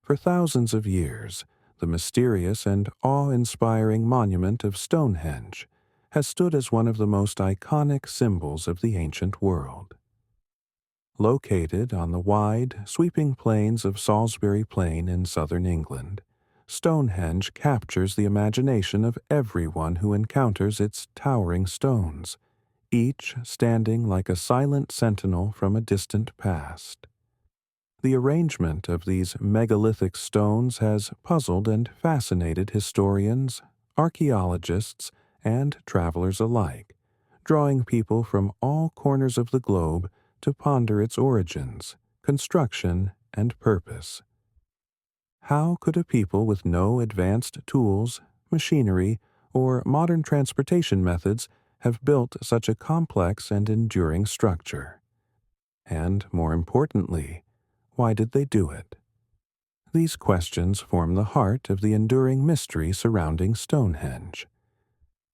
For thousands of years, the mysterious and awe-inspiring monument of Stonehenge has stood as one of the most iconic symbols of the ancient world. Located on the wide, sweeping plains of Salisbury Plain in southern England, Stonehenge captures the imagination of everyone who encounters its towering stones, each standing like a silent sentinel from a distant past. The arrangement of these megalithic stones has puzzled and fascinated historians, archaeologists, and travelers alike, drawing people from all corners of the globe to ponder its origins, construction, and purpose. How could a people with no advanced tools, machinery, or modern transportation methods have built such a complex and enduring structure? And, more importantly, why did they do it? These questions form the heart of the enduring mystery surrounding Stonehenge.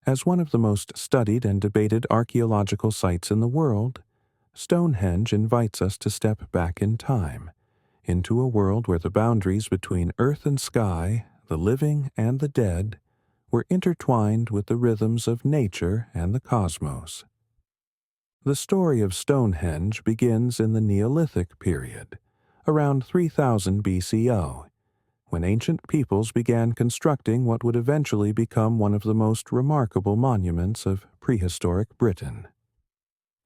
As one of the most studied and debated archaeological sites in the world, Stonehenge invites us to step back in time, into a world where the boundaries between earth and sky, the living and the dead, were intertwined with the rhythms of nature and the cosmos. The story of Stonehenge begins in the Neolithic period, around 3000 BCO, when ancient peoples began constructing what would eventually become one of the most remarkable monuments of prehistoric Britain.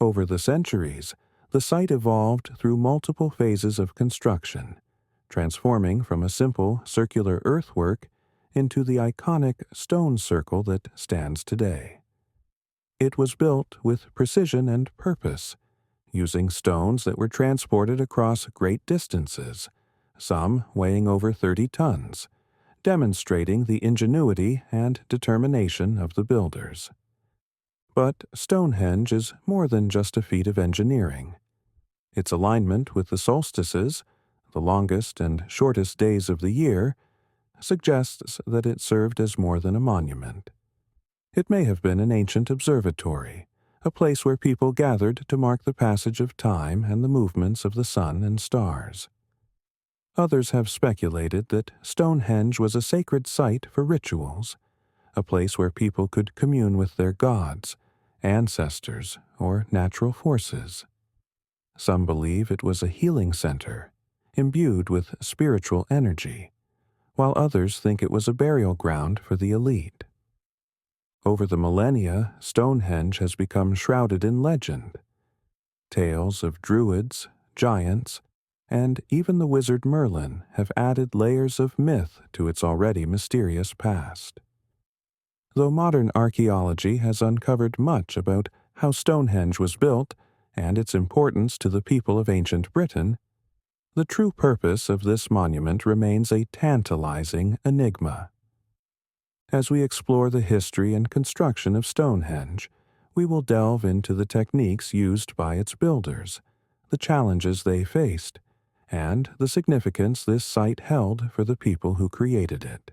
Over the centuries, the site evolved through multiple phases of construction, transforming from a simple circular earthwork into the iconic stone circle that stands today. It was built with precision and purpose, using stones that were transported across great distances, some weighing over 30 tons, demonstrating the ingenuity and determination of the builders. But Stonehenge is more than just a feat of engineering. Its alignment with the solstices, the longest and shortest days of the year, suggests that it served as more than a monument. It may have been an ancient observatory, a place where people gathered to mark the passage of time and the movements of the sun and stars. Others have speculated that Stonehenge was a sacred site for rituals, a place where people could commune with their gods, ancestors, or natural forces. Some believe it was a healing center, imbued with spiritual energy, while others think it was a burial ground for the elite. Over the millennia, Stonehenge has become shrouded in legend. Tales of druids, giants, and even the wizard Merlin have added layers of myth to its already mysterious past. Though modern archaeology has uncovered much about how Stonehenge was built and its importance to the people of ancient Britain, the true purpose of this monument remains a tantalizing enigma. As we explore the history and construction of Stonehenge, we will delve into the techniques used by its builders, the challenges they faced, and the significance this site held for the people who created it.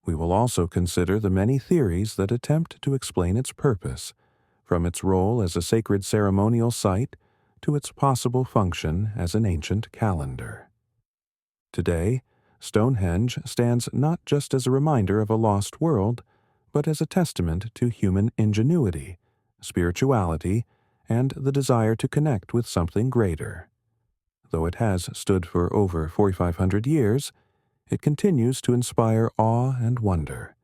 We will also consider the many theories that attempt to explain its purpose, from its role as a sacred ceremonial site to its possible function as an ancient calendar. Today, Stonehenge stands not just as a reminder of a lost world, but as a testament to human ingenuity, spirituality, and the desire to connect with something greater. Though it has stood for over 4,500 years, it continues to inspire awe and wonder,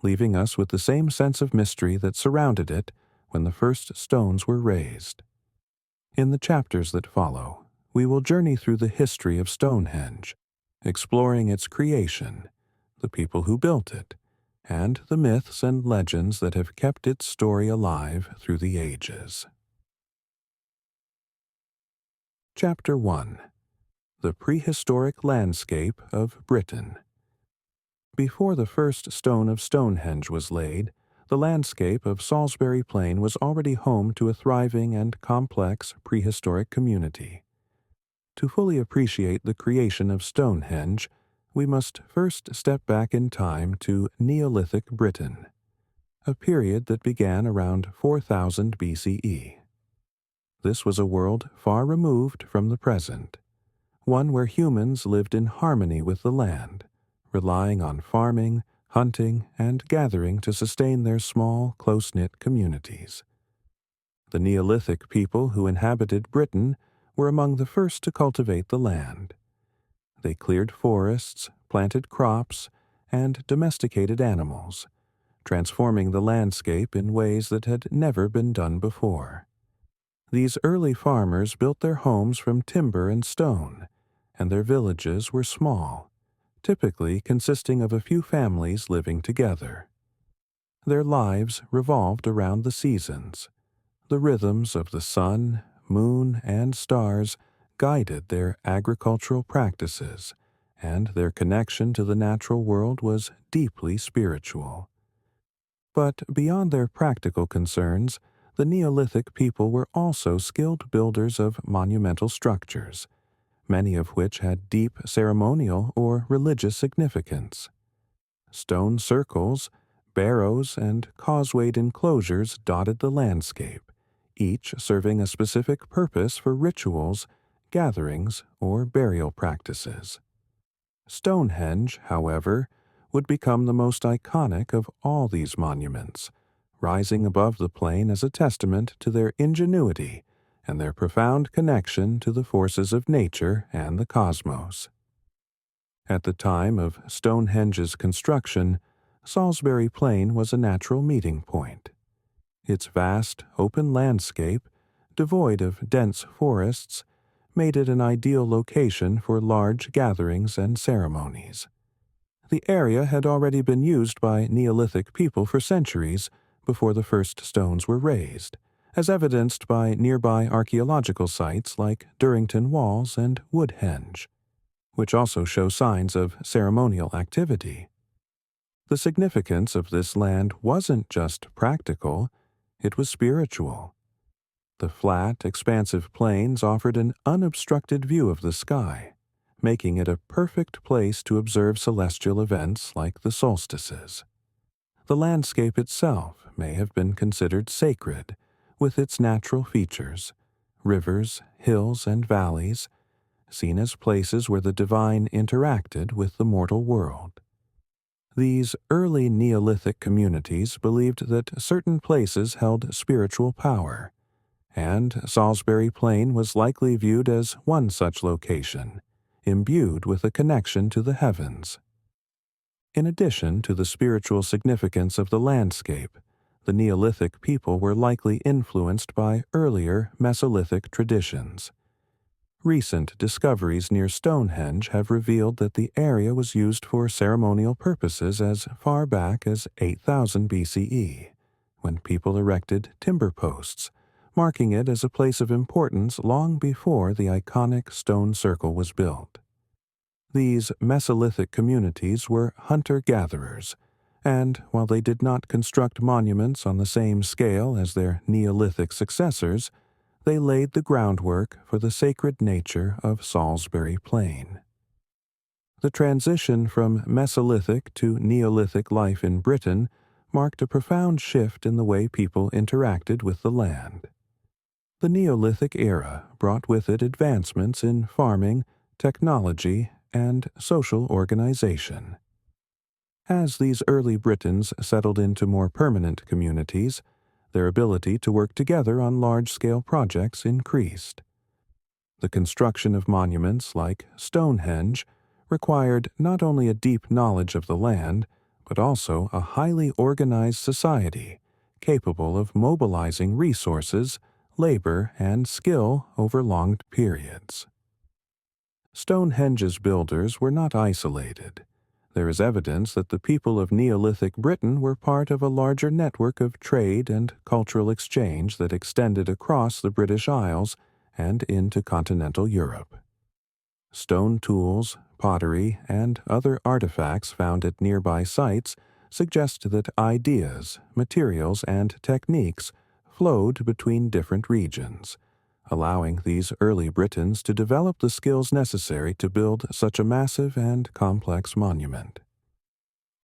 leaving us with the same sense of mystery that surrounded it when the first stones were raised. In the chapters that follow, we will journey through the history of Stonehenge, exploring its creation, the people who built it, and the myths and legends that have kept its story alive through the ages. Chapter 1. The Prehistoric Landscape of Britain. Before the first stone of Stonehenge was laid, the landscape of Salisbury Plain was already home to a thriving and complex prehistoric community. To fully appreciate the creation of Stonehenge, we must first step back in time to Neolithic Britain, a period that began around 4000 BCE. This was a world far removed from the present, one where humans lived in harmony with the land, relying on farming, hunting, and gathering to sustain their small, close-knit communities. The Neolithic people who inhabited Britain were among the first to cultivate the land. They cleared forests, planted crops, and domesticated animals, transforming the landscape in ways that had never been done before. These early farmers built their homes from timber and stone, and their villages were small, typically consisting of a few families living together. Their lives revolved around the seasons. The rhythms of the sun, moon, and stars guided their agricultural practices, and their connection to the natural world was deeply spiritual. But beyond their practical concerns, the Neolithic people were also skilled builders of monumental structures, many of which had deep ceremonial or religious significance. Stone circles, barrows, and causewayed enclosures dotted the landscape, each serving a specific purpose for rituals, gatherings, or burial practices. Stonehenge, however, would become the most iconic of all these monuments, rising above the plain as a testament to their ingenuity and their profound connection to the forces of nature and the cosmos. At the time of Stonehenge's construction, Salisbury Plain was a natural meeting point. Its vast, open landscape, devoid of dense forests, made it an ideal location for large gatherings and ceremonies. The area had already been used by Neolithic people for centuries before the first stones were raised, as evidenced by nearby archaeological sites like Durrington Walls and Woodhenge, which also show signs of ceremonial activity. The significance of this land wasn't just practical, it was spiritual. The flat, expansive plains offered an unobstructed view of the sky, making it a perfect place to observe celestial events like the solstices. The landscape itself may have been considered sacred, with its natural features, rivers, hills, and valleys, seen as places where the divine interacted with the mortal world. These early Neolithic communities believed that certain places held spiritual power, and Salisbury Plain was likely viewed as one such location, imbued with a connection to the heavens. In addition to the spiritual significance of the landscape, the Neolithic people were likely influenced by earlier Mesolithic traditions. Recent discoveries near Stonehenge have revealed that the area was used for ceremonial purposes as far back as 8000 BCE, when people erected timber posts, marking it as a place of importance long before the iconic stone circle was built. These Mesolithic communities were hunter-gatherers, and while they did not construct monuments on the same scale as their Neolithic successors, they laid the groundwork for the sacred nature of Salisbury Plain. The transition from Mesolithic to Neolithic life in Britain marked a profound shift in the way people interacted with the land. The Neolithic era brought with it advancements in farming, technology, and social organization. As these early Britons settled into more permanent communities, their ability to work together on large-scale projects increased. The construction of monuments like Stonehenge required not only a deep knowledge of the land, but also a highly organized society capable of mobilizing resources, labor, and skill over long periods. Stonehenge's builders were not isolated. There is evidence that the people of Neolithic Britain were part of a larger network of trade and cultural exchange that extended across the British Isles and into continental Europe. Stone tools, pottery, and other artifacts found at nearby sites suggest that ideas, materials, and techniques flowed between different regions, allowing these early Britons to develop the skills necessary to build such a massive and complex monument.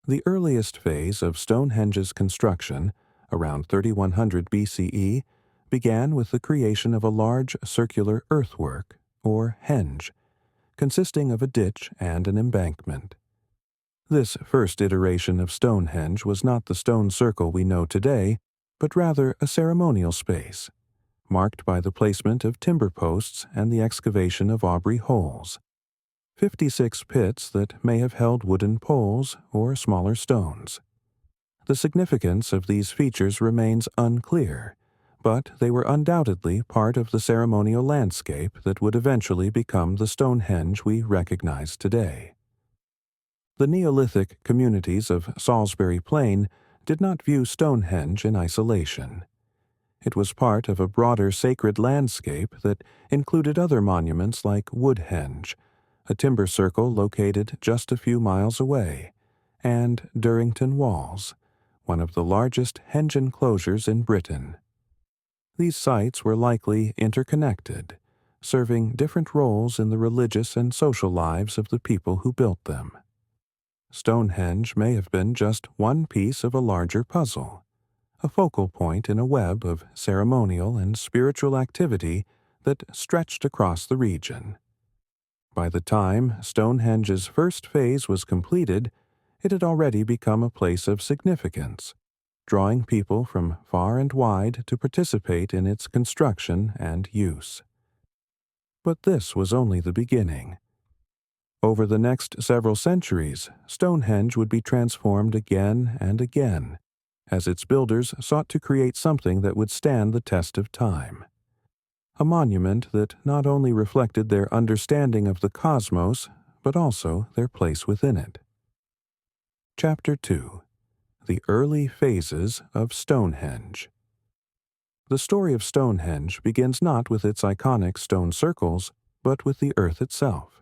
The earliest phase of Stonehenge's construction, around 3100 BCE, began with the creation of a large circular earthwork, or henge, consisting of a ditch and an embankment. This first iteration of Stonehenge was not the stone circle we know today, but rather a ceremonial space, marked by the placement of timber posts and the excavation of Aubrey holes, 56 pits that may have held wooden poles or smaller stones. The significance of these features remains unclear, but they were undoubtedly part of the ceremonial landscape that would eventually become the Stonehenge we recognize today. The Neolithic communities of Salisbury Plain did not view Stonehenge in isolation. It was part of a broader sacred landscape that included other monuments like Woodhenge, a timber circle located just a few miles away, and Durrington Walls, one of the largest henge enclosures in Britain. These sites were likely interconnected, serving different roles in the religious and social lives of the people who built them. Stonehenge may have been just one piece of a larger puzzle, a focal point in a web of ceremonial and spiritual activity that stretched across the region. By the time Stonehenge's first phase was completed, it had already become a place of significance, drawing people from far and wide to participate in its construction and use. But this was only the beginning. Over the next several centuries, Stonehenge would be transformed again and again, as its builders sought to create something that would stand the test of time. A monument that not only reflected their understanding of the cosmos, but also their place within it. Chapter 2. The Early Phases of Stonehenge. The story of Stonehenge begins not with its iconic stone circles, but with the earth itself.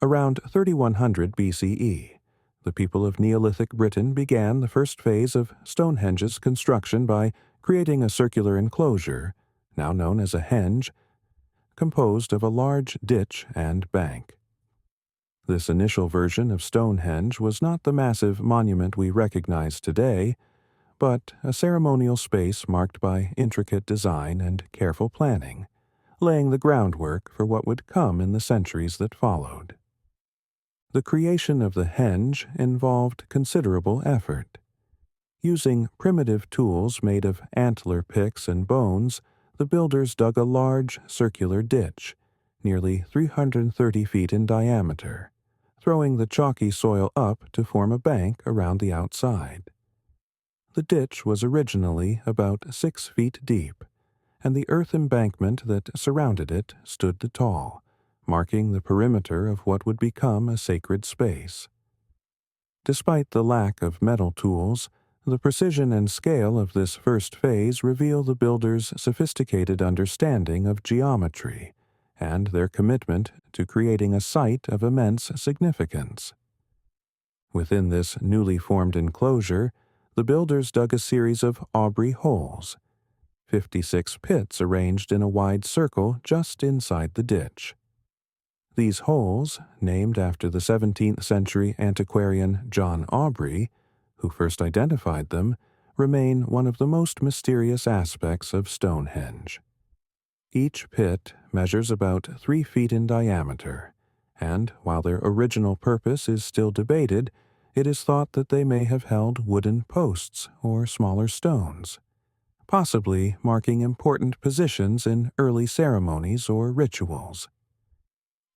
Around 3100 BCE, the people of Neolithic Britain began the first phase of Stonehenge's construction by creating a circular enclosure, now known as a henge, composed of a large ditch and bank. This initial version of Stonehenge was not the massive monument we recognize today, but a ceremonial space marked by intricate design and careful planning, laying the groundwork for what would come in the centuries that followed. The creation of the henge involved considerable effort. Using primitive tools made of antler picks and bones, the builders dug a large circular ditch, nearly 330 feet in diameter, throwing the chalky soil up to form a bank around the outside. The ditch was originally about 6 feet deep, and the earth embankment that surrounded it stood tall, marking the perimeter of what would become a sacred space. Despite the lack of metal tools, the precision and scale of this first phase reveal the builders' sophisticated understanding of geometry and their commitment to creating a site of immense significance. Within this newly formed enclosure, the builders dug a series of Aubrey holes, 56 pits arranged in a wide circle just inside the ditch. These holes, named after the 17th century antiquarian John Aubrey, who first identified them, remain one of the most mysterious aspects of Stonehenge. Each pit measures about 3 feet in diameter, and while their original purpose is still debated, it is thought that they may have held wooden posts or smaller stones, possibly marking important positions in early ceremonies or rituals.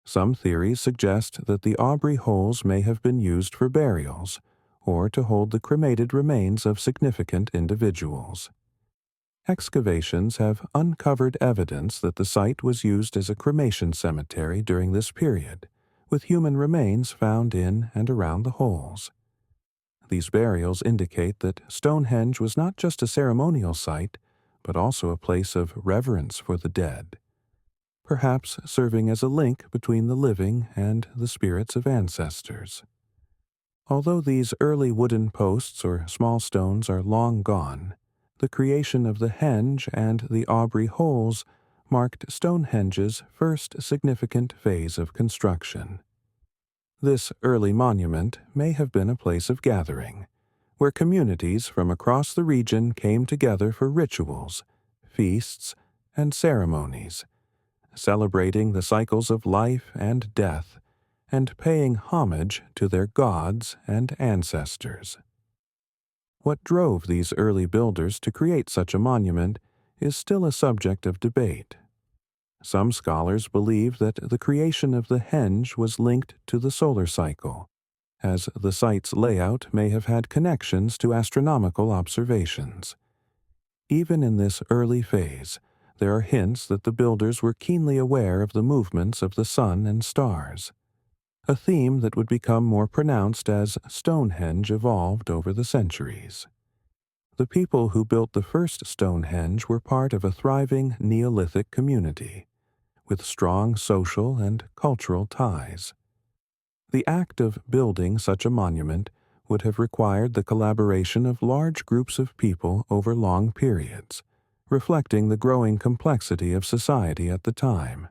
Some theories suggest that the Aubrey holes may have been used for burials, or to hold the cremated remains of significant individuals. Excavations have uncovered evidence that the site was used as a cremation cemetery during this period, with human remains found in and around the holes. These burials indicate that Stonehenge was not just a ceremonial site, but also a place of reverence for the dead, perhaps serving as a link between the living and the spirits of ancestors. Although these early wooden posts or small stones are long gone, the creation of the henge and the Aubrey holes marked Stonehenge's first significant phase of construction. This early monument may have been a place of gathering, where communities from across the region came together for rituals, feasts, and ceremonies, celebrating the cycles of life and death and paying homage to their gods and ancestors. What drove these early builders to create such a monument is still a subject of debate. Some scholars believe that the creation of the henge was linked to the solar cycle, as the site's layout may have had connections to astronomical observations. Even in this early phase, there are hints that the builders were keenly aware of the movements of the sun and stars, a theme that would become more pronounced as Stonehenge evolved over the centuries. The people who built the first Stonehenge were part of a thriving Neolithic community, with strong social and cultural ties. The act of building such a monument would have required the collaboration of large groups of people over long periods, reflecting the growing complexity of society at the time.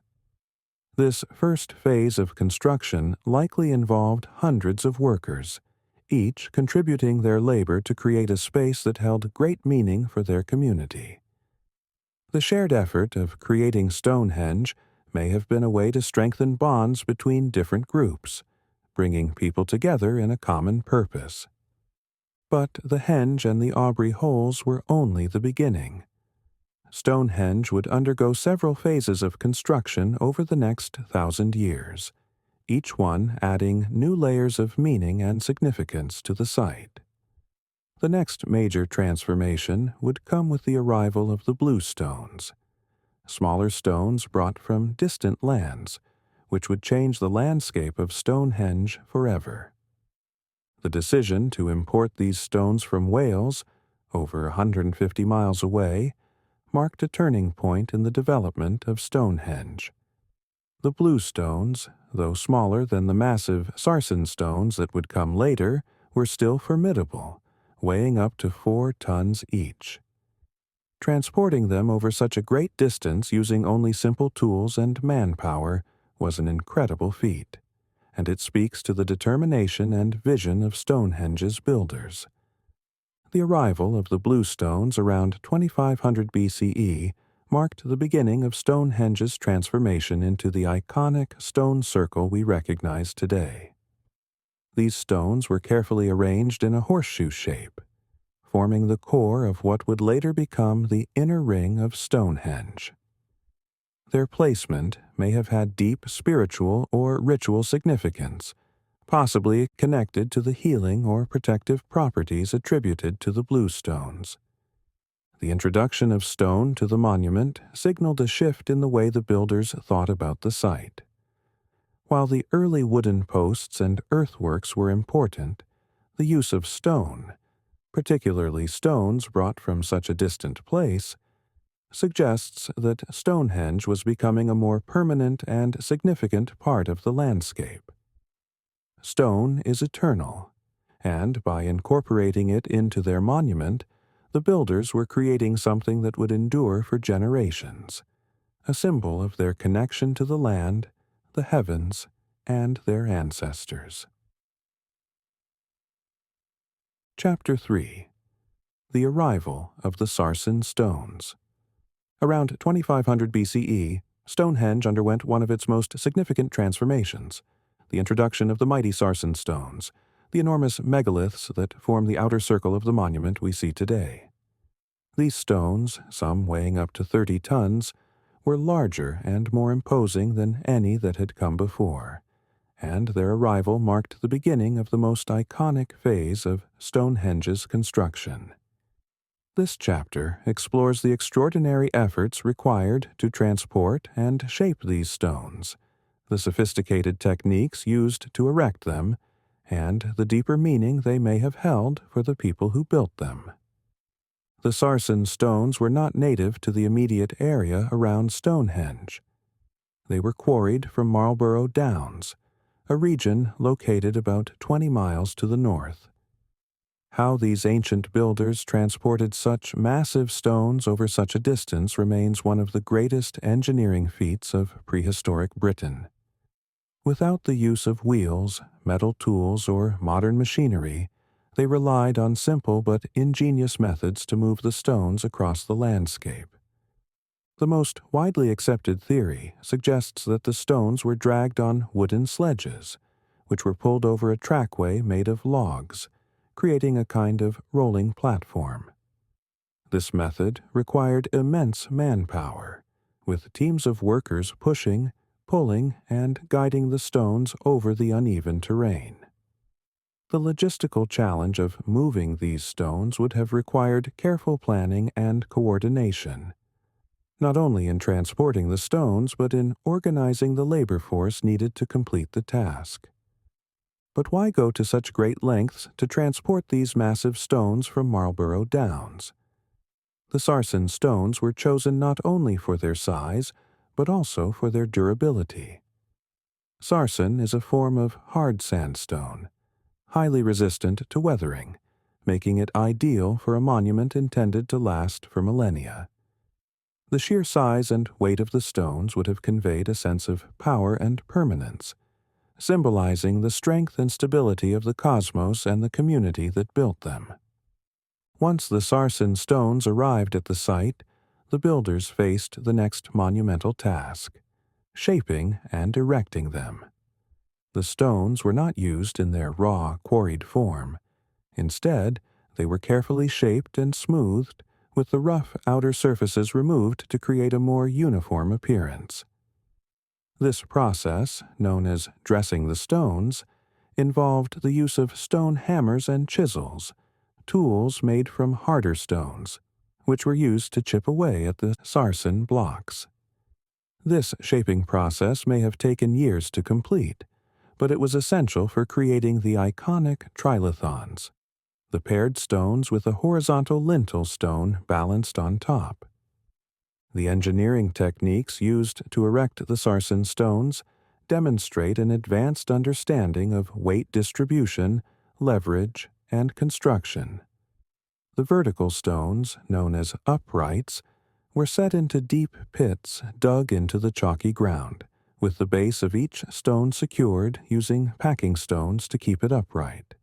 This first phase of construction likely involved hundreds of workers, each contributing their labor to create a space that held great meaning for their community. The shared effort of creating Stonehenge may have been a way to strengthen bonds between different groups, bringing people together in a common purpose. But the henge and the Aubrey holes were only the beginning. Stonehenge would undergo several phases of construction over the next 1,000 years, each one adding new layers of meaning and significance to the site. The next major transformation would come with the arrival of the bluestones, smaller stones brought from distant lands, which would change the landscape of Stonehenge forever. The decision to import these stones from Wales, over 150 miles away, marked a turning point in the development of Stonehenge. The bluestones, though smaller than the massive sarsen stones that would come later, were still formidable, weighing up to 4 tons each. Transporting them over such a great distance using only simple tools and manpower was an incredible feat, and it speaks to the determination and vision of Stonehenge's builders. The arrival of the bluestones around 2500 BCE marked the beginning of Stonehenge's transformation into the iconic stone circle we recognize today. These stones were carefully arranged in a horseshoe shape, forming the core of what would later become the inner ring of Stonehenge. Their placement may have had deep spiritual or ritual significance, possibly connected to the healing or protective properties attributed to the bluestones. The introduction of stone to the monument signaled a shift in the way the builders thought about the site. While the early wooden posts and earthworks were important, the use of stone, particularly stones brought from such a distant place, suggests that Stonehenge was becoming a more permanent and significant part of the landscape. Stone is eternal, and by incorporating it into their monument, the builders were creating something that would endure for generations, a symbol of their connection to the land, the heavens, and their ancestors. Chapter 3. The Arrival of the Sarsen Stones. Around 2500 BCE, Stonehenge underwent one of its most significant transformations, the introduction of the mighty sarsen stones, the enormous megaliths that form the outer circle of the monument we see today. These stones, some weighing up to 30 tons, were larger and more imposing than any that had come before, and their arrival marked the beginning of the most iconic phase of Stonehenge's construction. This chapter explores the extraordinary efforts required to transport and shape these stones, the sophisticated techniques used to erect them, and the deeper meaning they may have held for the people who built them. The sarsen stones were not native to the immediate area around Stonehenge. They were quarried from Marlborough Downs, a region located about 20 miles to the north. How these ancient builders transported such massive stones over such a distance remains one of the greatest engineering feats of prehistoric Britain. Without the use of wheels, metal tools, or modern machinery, they relied on simple but ingenious methods to move the stones across the landscape. The most widely accepted theory suggests that the stones were dragged on wooden sledges, which were pulled over a trackway made of logs, creating a kind of rolling platform. This method required immense manpower, with teams of workers pushing, pulling, and guiding the stones over the uneven terrain. The logistical challenge of moving these stones would have required careful planning and coordination, not only in transporting the stones but in organizing the labor force needed to complete the task. But why go to such great lengths to transport these massive stones from Marlborough Downs? The sarsen stones were chosen not only for their size, but also for their durability. Sarsen is a form of hard sandstone, highly resistant to weathering, making it ideal for a monument intended to last for millennia. The sheer size and weight of the stones would have conveyed a sense of power and permanence, symbolizing the strength and stability of the cosmos and the community that built them. Once the sarsen stones arrived at the site, the builders faced the next monumental task: shaping and erecting them. The stones were not used in their raw, quarried form. Instead, they were carefully shaped and smoothed, with the rough outer surfaces removed to create a more uniform appearance. This process, known as dressing the stones, involved the use of stone hammers and chisels, tools made from harder stones, which were used to chip away at the sarsen blocks. This shaping process may have taken years to complete, but it was essential for creating the iconic trilithons, the paired stones with a horizontal lintel stone balanced on top. The engineering techniques used to erect the sarsen stones demonstrate an advanced understanding of weight distribution, leverage, and construction. The vertical stones, known as uprights, were set into deep pits dug into the chalky ground, with the base of each stone secured using packing stones to keep it upright.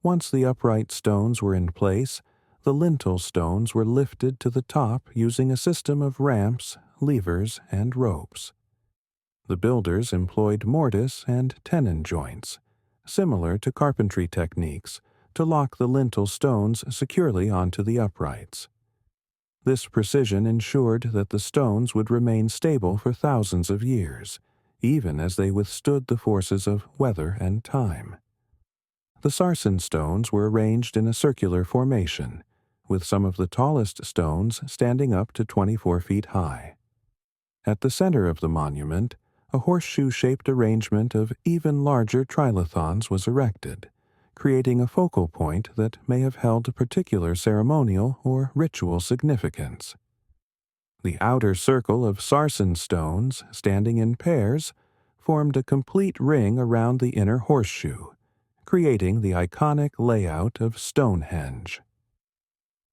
Once the upright stones were in place, the lintel stones were lifted to the top using a system of ramps, levers, and ropes. The builders employed mortise and tenon joints, similar to carpentry techniques, to lock the lintel stones securely onto the uprights. This precision ensured that the stones would remain stable for thousands of years, even as they withstood the forces of weather and time. The sarsen stones were arranged in a circular formation, with some of the tallest stones standing up to 24 feet high. At the center of the monument, a horseshoe-shaped arrangement of even larger trilithons was erected, creating a focal point that may have held a particular ceremonial or ritual significance. The outer circle of sarsen stones, standing in pairs, formed a complete ring around the inner horseshoe, creating the iconic layout of Stonehenge.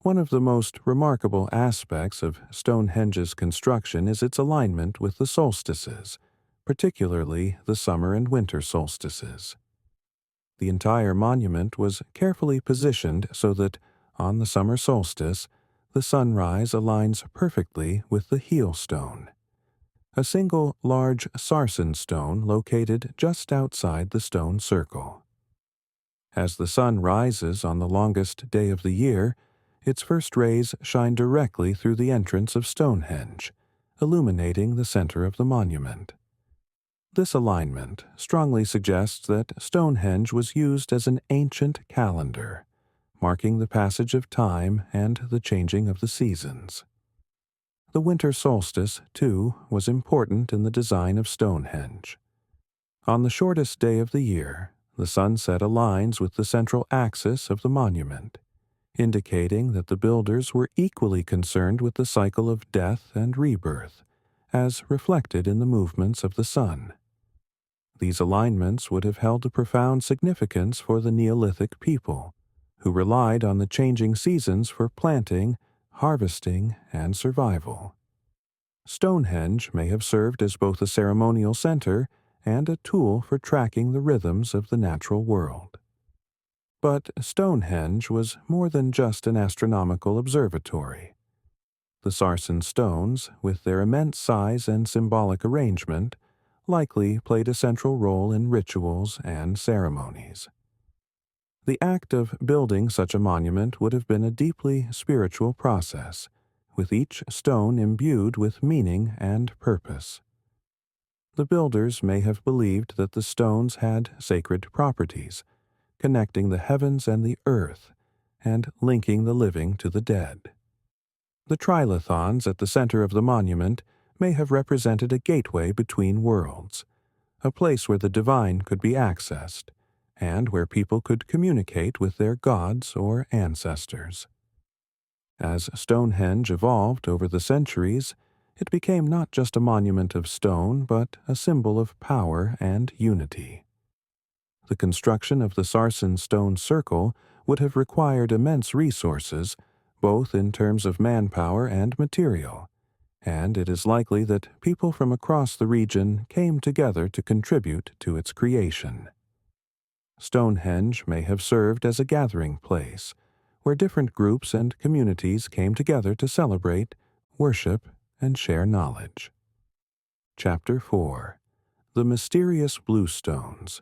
One of the most remarkable aspects of Stonehenge's construction is its alignment with the solstices, particularly the summer and winter solstices. The entire monument was carefully positioned so that, on the summer solstice, the sunrise aligns perfectly with the heel stone, a single large sarsen stone located just outside the stone circle. As the sun rises on the longest day of the year, its first rays shine directly through the entrance of Stonehenge, illuminating the center of the monument. This alignment strongly suggests that Stonehenge was used as an ancient calendar, marking the passage of time and the changing of the seasons. The winter solstice, too, was important in the design of Stonehenge. On the shortest day of the year, the sunset aligns with the central axis of the monument, indicating that the builders were equally concerned with the cycle of death and rebirth, as reflected in the movements of the sun. These alignments would have held a profound significance for the Neolithic people, who relied on the changing seasons for planting, harvesting, and survival. Stonehenge may have served as both a ceremonial center and a tool for tracking the rhythms of the natural world. But Stonehenge was more than just an astronomical observatory. The sarsen stones, with their immense size and symbolic arrangement, likely played a central role in rituals and ceremonies. The act of building such a monument would have been a deeply spiritual process, with each stone imbued with meaning and purpose. The builders may have believed that the stones had sacred properties, connecting the heavens and the earth, and linking the living to the dead. The trilithons at the center of the monument may have represented a gateway between worlds, a place where the divine could be accessed, and where people could communicate with their gods or ancestors. As Stonehenge evolved over the centuries, it became not just a monument of stone, but a symbol of power and unity. The construction of the sarsen stone circle would have required immense resources, both in terms of manpower and material, and it is likely that people from across the region came together to contribute to its creation. Stonehenge may have served as a gathering place, where different groups and communities came together to celebrate, worship, and share knowledge. Chapter 4. The Mysterious Bluestones.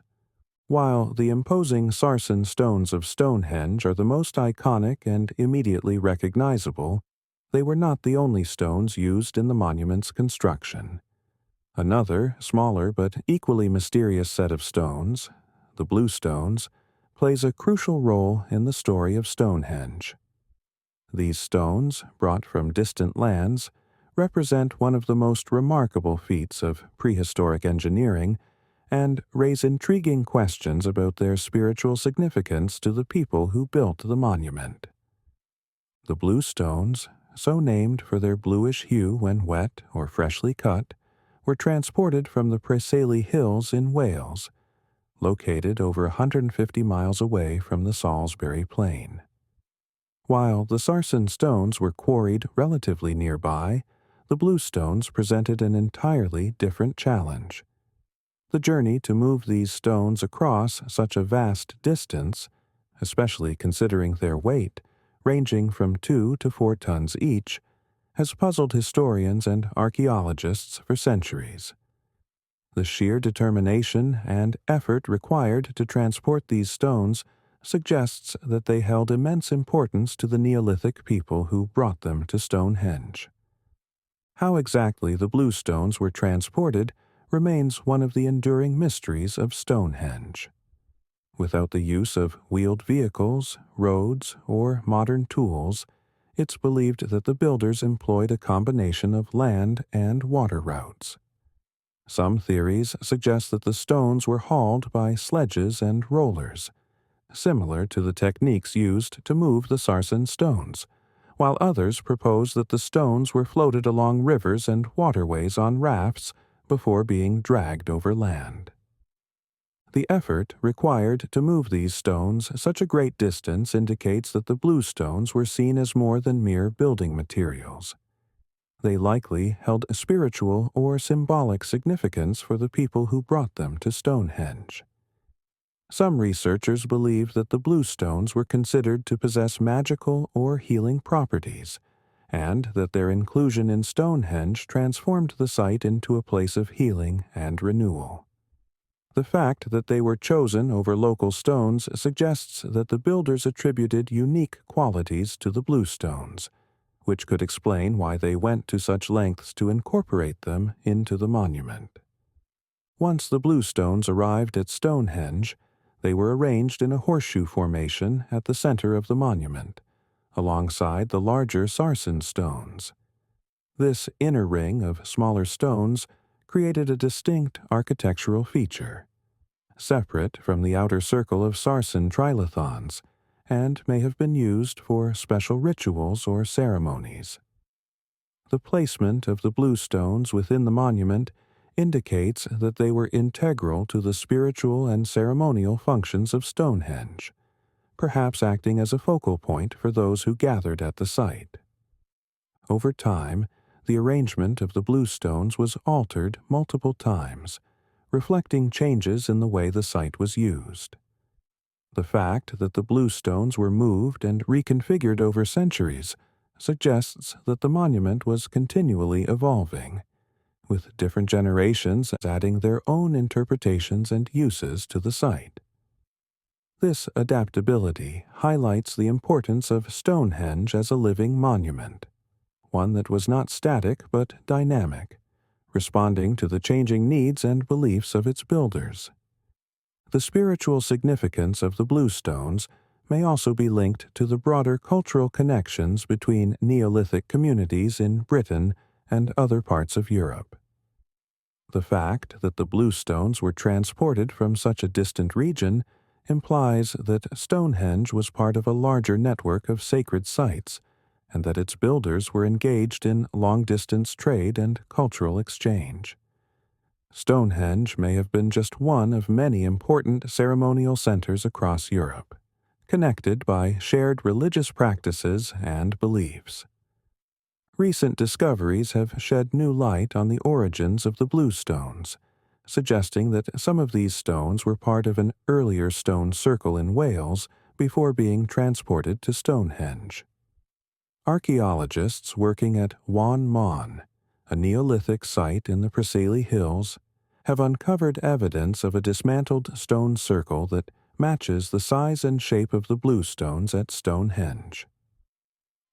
While the imposing sarsen stones of Stonehenge are the most iconic and immediately recognizable, they were not the only stones used in the monument's construction. Another, smaller but equally mysterious set of stones, the bluestones, plays a crucial role in the story of Stonehenge. These stones, brought from distant lands, represent one of the most remarkable feats of prehistoric engineering and raise intriguing questions about their spiritual significance to the people who built the monument. The bluestones, so named for their bluish hue when wet or freshly cut, were transported from the Preseli Hills in Wales, located over 150 miles away from the Salisbury Plain. While the sarsen stones were quarried relatively nearby, the bluestones presented an entirely different challenge. The journey to move these stones across such a vast distance, especially considering their weight, ranging from 2 to 4 tons each, has puzzled historians and archaeologists for centuries. The sheer determination and effort required to transport these stones suggests that they held immense importance to the Neolithic people who brought them to Stonehenge. How exactly the bluestones were transported remains one of the enduring mysteries of Stonehenge. Without the use of wheeled vehicles, roads, or modern tools, it's believed that the builders employed a combination of land and water routes. Some theories suggest that the stones were hauled by sledges and rollers, similar to the techniques used to move the sarsen stones, while others propose that the stones were floated along rivers and waterways on rafts before being dragged over land. The effort required to move these stones such a great distance indicates that the bluestones were seen as more than mere building materials. They likely held a spiritual or symbolic significance for the people who brought them to Stonehenge. Some researchers believe that the bluestones were considered to possess magical or healing properties, and that their inclusion in Stonehenge transformed the site into a place of healing and renewal. The fact that they were chosen over local stones suggests that the builders attributed unique qualities to the bluestones, which could explain why they went to such lengths to incorporate them into the monument. Once the bluestones arrived at Stonehenge, they were arranged in a horseshoe formation at the center of the monument, alongside the larger sarsen stones. This inner ring of smaller stones created a distinct architectural feature, separate from the outer circle of sarsen trilithons, and may have been used for special rituals or ceremonies. The placement of the bluestones within the monument indicates that they were integral to the spiritual and ceremonial functions of Stonehenge, perhaps acting as a focal point for those who gathered at the site. Over time, the arrangement of the bluestones was altered multiple times, reflecting changes in the way the site was used. The fact that the bluestones were moved and reconfigured over centuries suggests that the monument was continually evolving, with different generations adding their own interpretations and uses to the site. This adaptability highlights the importance of Stonehenge as a living monument, one that was not static but dynamic, responding to the changing needs and beliefs of its builders. The spiritual significance of the bluestones may also be linked to the broader cultural connections between Neolithic communities in Britain and other parts of Europe. The fact that the bluestones were transported from such a distant region implies that Stonehenge was part of a larger network of sacred sites, and that its builders were engaged in long-distance trade and cultural exchange. Stonehenge may have been just one of many important ceremonial centers across Europe, connected by shared religious practices and beliefs. Recent discoveries have shed new light on the origins of the bluestones, suggesting that some of these stones were part of an earlier stone circle in Wales before being transported to Stonehenge. Archaeologists working at Wan Mon, a Neolithic site in the Preseli Hills, have uncovered evidence of a dismantled stone circle that matches the size and shape of the bluestones at Stonehenge.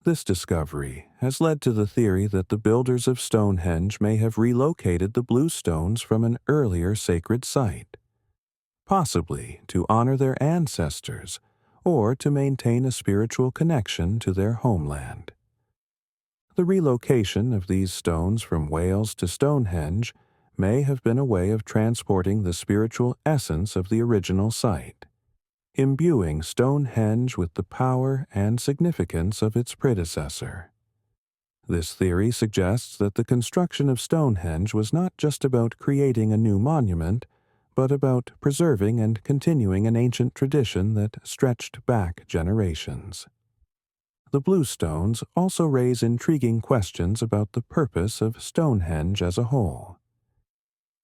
This discovery has led to the theory that the builders of Stonehenge may have relocated the bluestones from an earlier sacred site, possibly to honor their ancestors or to maintain a spiritual connection to their homeland. The relocation of these stones from Wales to Stonehenge may have been a way of transporting the spiritual essence of the original site, imbuing Stonehenge with the power and significance of its predecessor. This theory suggests that the construction of Stonehenge was not just about creating a new monument, but about preserving and continuing an ancient tradition that stretched back generations. The bluestones also raise intriguing questions about the purpose of Stonehenge as a whole.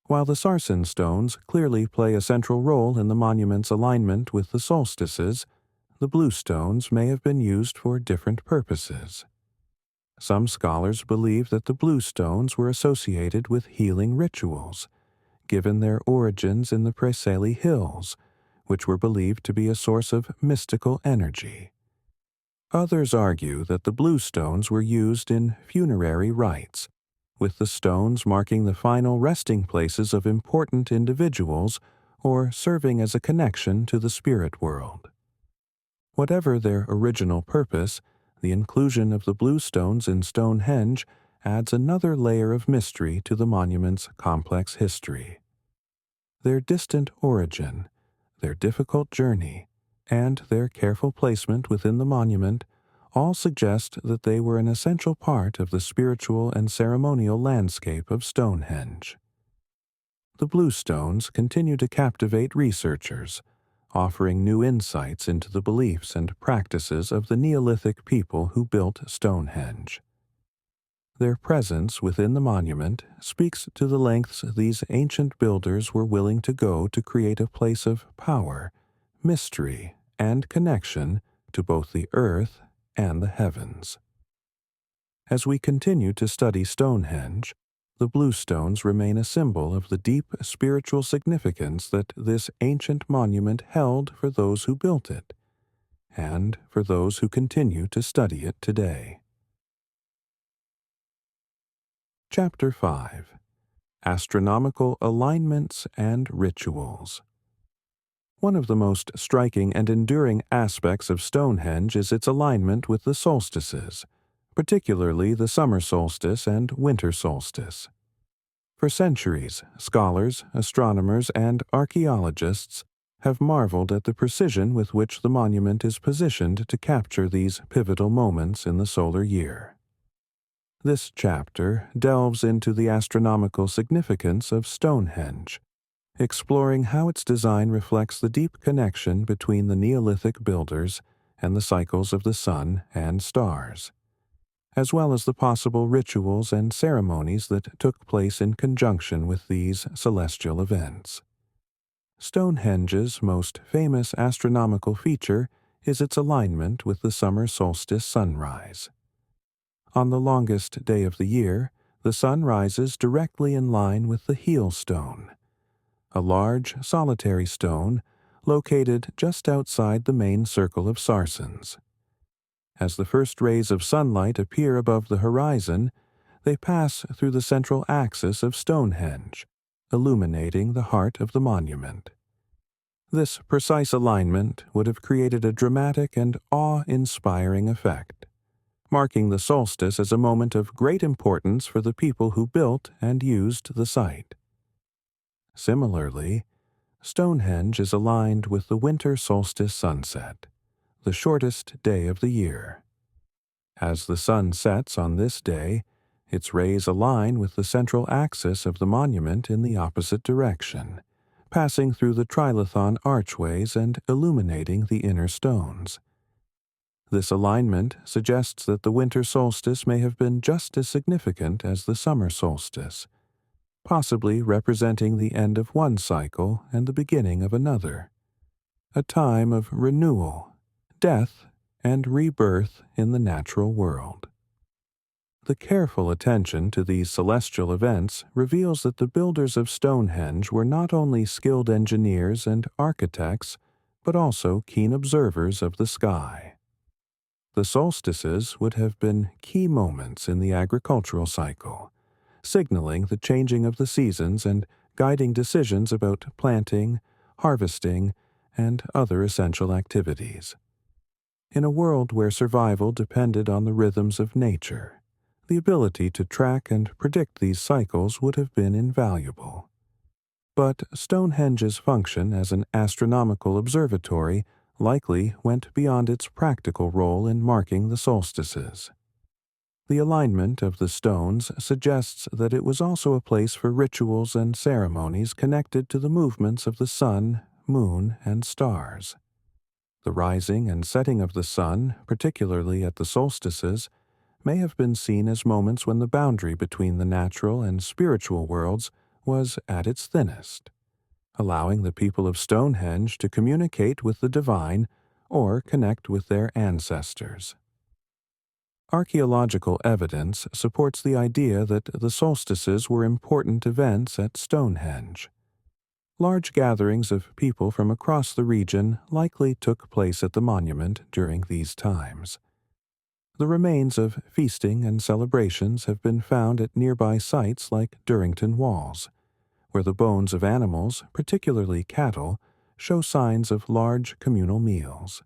While the sarsen stones clearly play a central role in the monument's alignment with the solstices, the bluestones may have been used for different purposes. Some scholars believe that the bluestones were associated with healing rituals, given their origins in the Preseli Hills, which were believed to be a source of mystical energy. Others argue that the bluestones were used in funerary rites, with the stones marking the final resting places of important individuals or serving as a connection to the spirit world. Whatever their original purpose, the inclusion of the bluestones in Stonehenge adds another layer of mystery to the monument's complex history. Their distant origin, their difficult journey, and their careful placement within the monument all suggest that they were an essential part of the spiritual and ceremonial landscape of Stonehenge. The bluestones continue to captivate researchers, offering new insights into the beliefs and practices of the Neolithic people who built Stonehenge. Their presence within the monument speaks to the lengths these ancient builders were willing to go to create a place of power, mystery, and connection to both the earth and the heavens. As we continue to study Stonehenge, the bluestones remain a symbol of the deep spiritual significance that this ancient monument held for those who built it, and for those who continue to study it today. Chapter 5: Astronomical Alignments and Rituals. One of the most striking and enduring aspects of Stonehenge is its alignment with the solstices, particularly the summer solstice and winter solstice. For centuries, scholars, astronomers, and archaeologists have marveled at the precision with which the monument is positioned to capture these pivotal moments in the solar year. This chapter delves into the astronomical significance of Stonehenge, exploring how its design reflects the deep connection between the Neolithic builders and the cycles of the sun and stars, as well as the possible rituals and ceremonies that took place in conjunction with these celestial events. Stonehenge's most famous astronomical feature is its alignment with the summer solstice sunrise. On the longest day of the year, the sun rises directly in line with the heel stone, a large, solitary stone located just outside the main circle of sarsens. As the first rays of sunlight appear above the horizon, they pass through the central axis of Stonehenge, illuminating the heart of the monument. This precise alignment would have created a dramatic and awe-inspiring effect, marking the solstice as a moment of great importance for the people who built and used the site. Similarly, Stonehenge is aligned with the winter solstice sunset, the shortest day of the year. As the sun sets on this day, its rays align with the central axis of the monument in the opposite direction, passing through the trilithon archways and illuminating the inner stones. This alignment suggests that the winter solstice may have been just as significant as the summer solstice, possibly representing the end of one cycle and the beginning of another, a time of renewal, death, and rebirth in the natural world. The careful attention to these celestial events reveals that the builders of Stonehenge were not only skilled engineers and architects, but also keen observers of the sky. The solstices would have been key moments in the agricultural cycle, signaling the changing of the seasons and guiding decisions about planting, harvesting, and other essential activities. In a world where survival depended on the rhythms of nature, the ability to track and predict these cycles would have been invaluable. But Stonehenge's function as an astronomical observatory likely went beyond its practical role in marking the solstices. The alignment of the stones suggests that it was also a place for rituals and ceremonies connected to the movements of the sun, moon, and stars. The rising and setting of the sun, particularly at the solstices, may have been seen as moments when the boundary between the natural and spiritual worlds was at its thinnest, allowing the people of Stonehenge to communicate with the divine or connect with their ancestors. Archaeological evidence supports the idea that the solstices were important events at Stonehenge. Large gatherings of people from across the region likely took place at the monument during these times. The remains of feasting and celebrations have been found at nearby sites like Durrington Walls, where the bones of animals, particularly cattle, show signs of large communal meals.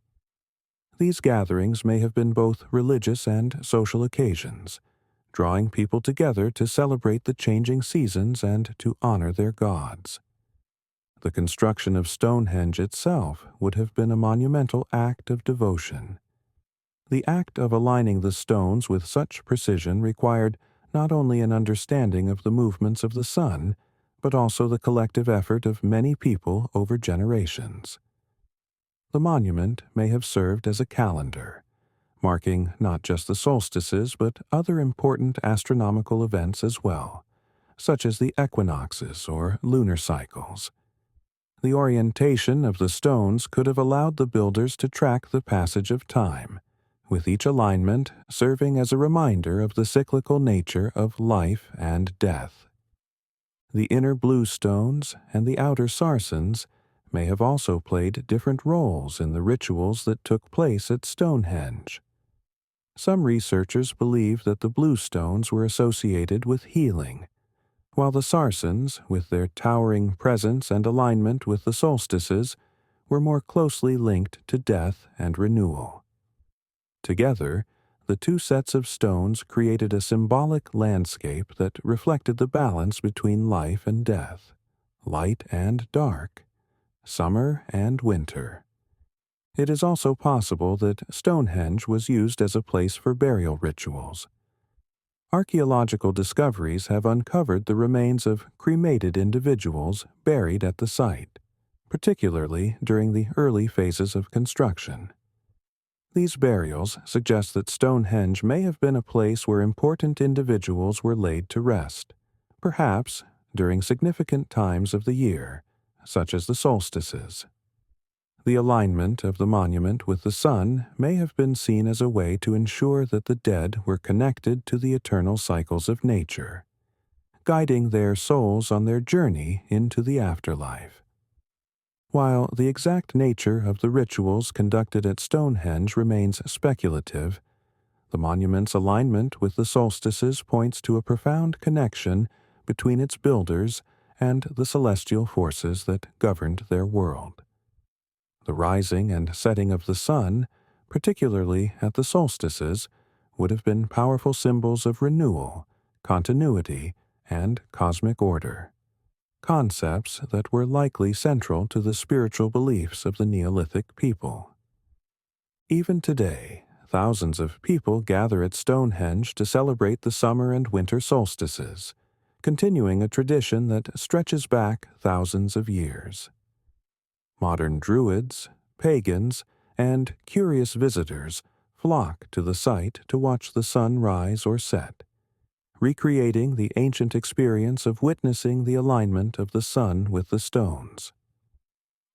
These gatherings may have been both religious and social occasions, drawing people together to celebrate the changing seasons and to honor their gods. The construction of Stonehenge itself would have been a monumental act of devotion. The act of aligning the stones with such precision required not only an understanding of the movements of the sun, but also the collective effort of many people over generations. The monument may have served as a calendar, marking not just the solstices but other important astronomical events as well, such as the equinoxes or lunar cycles. The orientation of the stones could have allowed the builders to track the passage of time, with each alignment serving as a reminder of the cyclical nature of life and death. The inner blue stones and the outer sarsens may have also played different roles in the rituals that took place at Stonehenge. Some researchers believe that the blue stones were associated with healing, while the sarsens, with their towering presence and alignment with the solstices, were more closely linked to death and renewal. Together, the two sets of stones created a symbolic landscape that reflected the balance between life and death, light and dark, summer and winter. It is also possible that Stonehenge was used as a place for burial rituals. Archaeological discoveries have uncovered the remains of cremated individuals buried at the site, particularly during the early phases of construction. These burials suggest that Stonehenge may have been a place where important individuals were laid to rest, perhaps during significant times of the year, such as the solstices. The alignment of the monument with the sun may have been seen as a way to ensure that the dead were connected to the eternal cycles of nature, guiding their souls on their journey into the afterlife. While the exact nature of the rituals conducted at Stonehenge remains speculative, the monument's alignment with the solstices points to a profound connection between its builders and the celestial forces that governed their world. The rising and setting of the sun, particularly at the solstices, would have been powerful symbols of renewal, continuity, and cosmic order, concepts that were likely central to the spiritual beliefs of the Neolithic people. Even today, thousands of people gather at Stonehenge to celebrate the summer and winter solstices, continuing a tradition that stretches back thousands of years. Modern Druids, pagans, and curious visitors flock to the site to watch the sun rise or set, recreating the ancient experience of witnessing the alignment of the sun with the stones.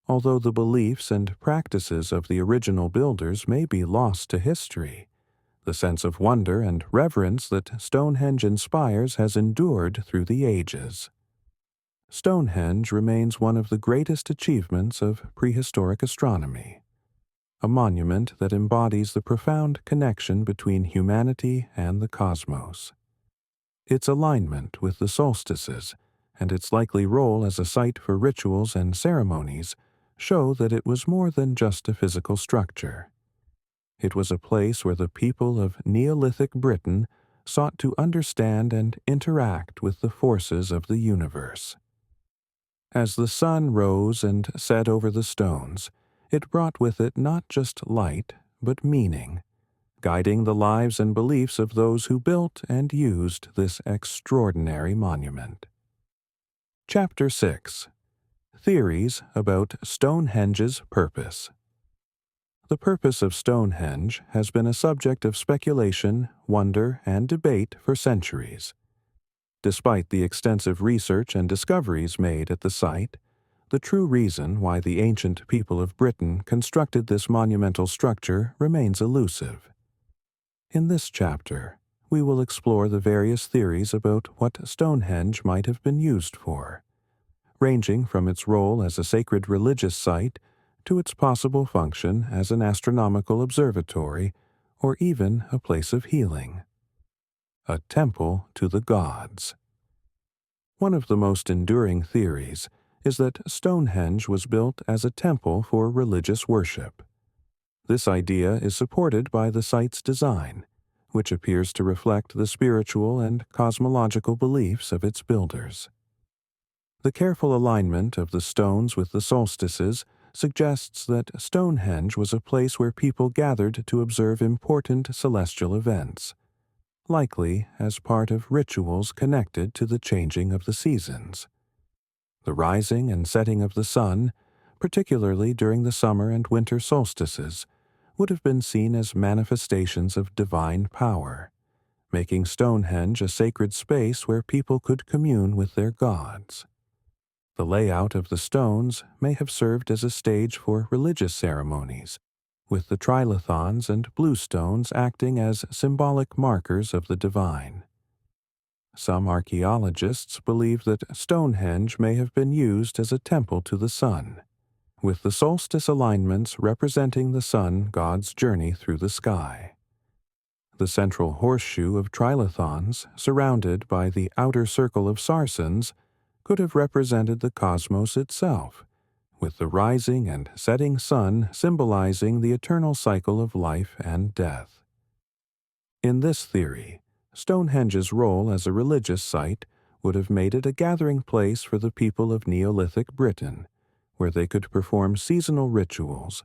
Although the beliefs and practices of the original builders may be lost to history, the sense of wonder and reverence that Stonehenge inspires has endured through the ages. Stonehenge remains one of the greatest achievements of prehistoric astronomy, a monument that embodies the profound connection between humanity and the cosmos. Its alignment with the solstices and its likely role as a site for rituals and ceremonies show that it was more than just a physical structure. It was a place where the people of Neolithic Britain sought to understand and interact with the forces of the universe. As the sun rose and set over the stones, it brought with it not just light, but meaning, guiding the lives and beliefs of those who built and used this extraordinary monument. Chapter 6. Theories about Stonehenge's purpose. The purpose of Stonehenge has been a subject of speculation, wonder, and debate for centuries. Despite the extensive research and discoveries made at the site, the true reason why the ancient people of Britain constructed this monumental structure remains elusive. In this chapter, we will explore the various theories about what Stonehenge might have been used for, ranging from its role as a sacred religious site to its possible function as an astronomical observatory or even a place of healing. A temple to the gods. One of the most enduring theories is that Stonehenge was built as a temple for religious worship. This idea is supported by the site's design, which appears to reflect the spiritual and cosmological beliefs of its builders. The careful alignment of the stones with the solstices suggests that Stonehenge was a place where people gathered to observe important celestial events, likely as part of rituals connected to the changing of the seasons. The rising and setting of the sun, particularly during the summer and winter solstices, would have been seen as manifestations of divine power, making Stonehenge a sacred space where people could commune with their gods. The layout of the stones may have served as a stage for religious ceremonies, with the trilithons and bluestones acting as symbolic markers of the divine. Some archaeologists believe that Stonehenge may have been used as a temple to the sun, with the solstice alignments representing the sun god's journey through the sky. The central horseshoe of trilithons, surrounded by the outer circle of sarsens, could have represented the cosmos itself, with the rising and setting sun symbolizing the eternal cycle of life and death. In this theory, Stonehenge's role as a religious site would have made it a gathering place for the people of Neolithic Britain, where they could perform seasonal rituals,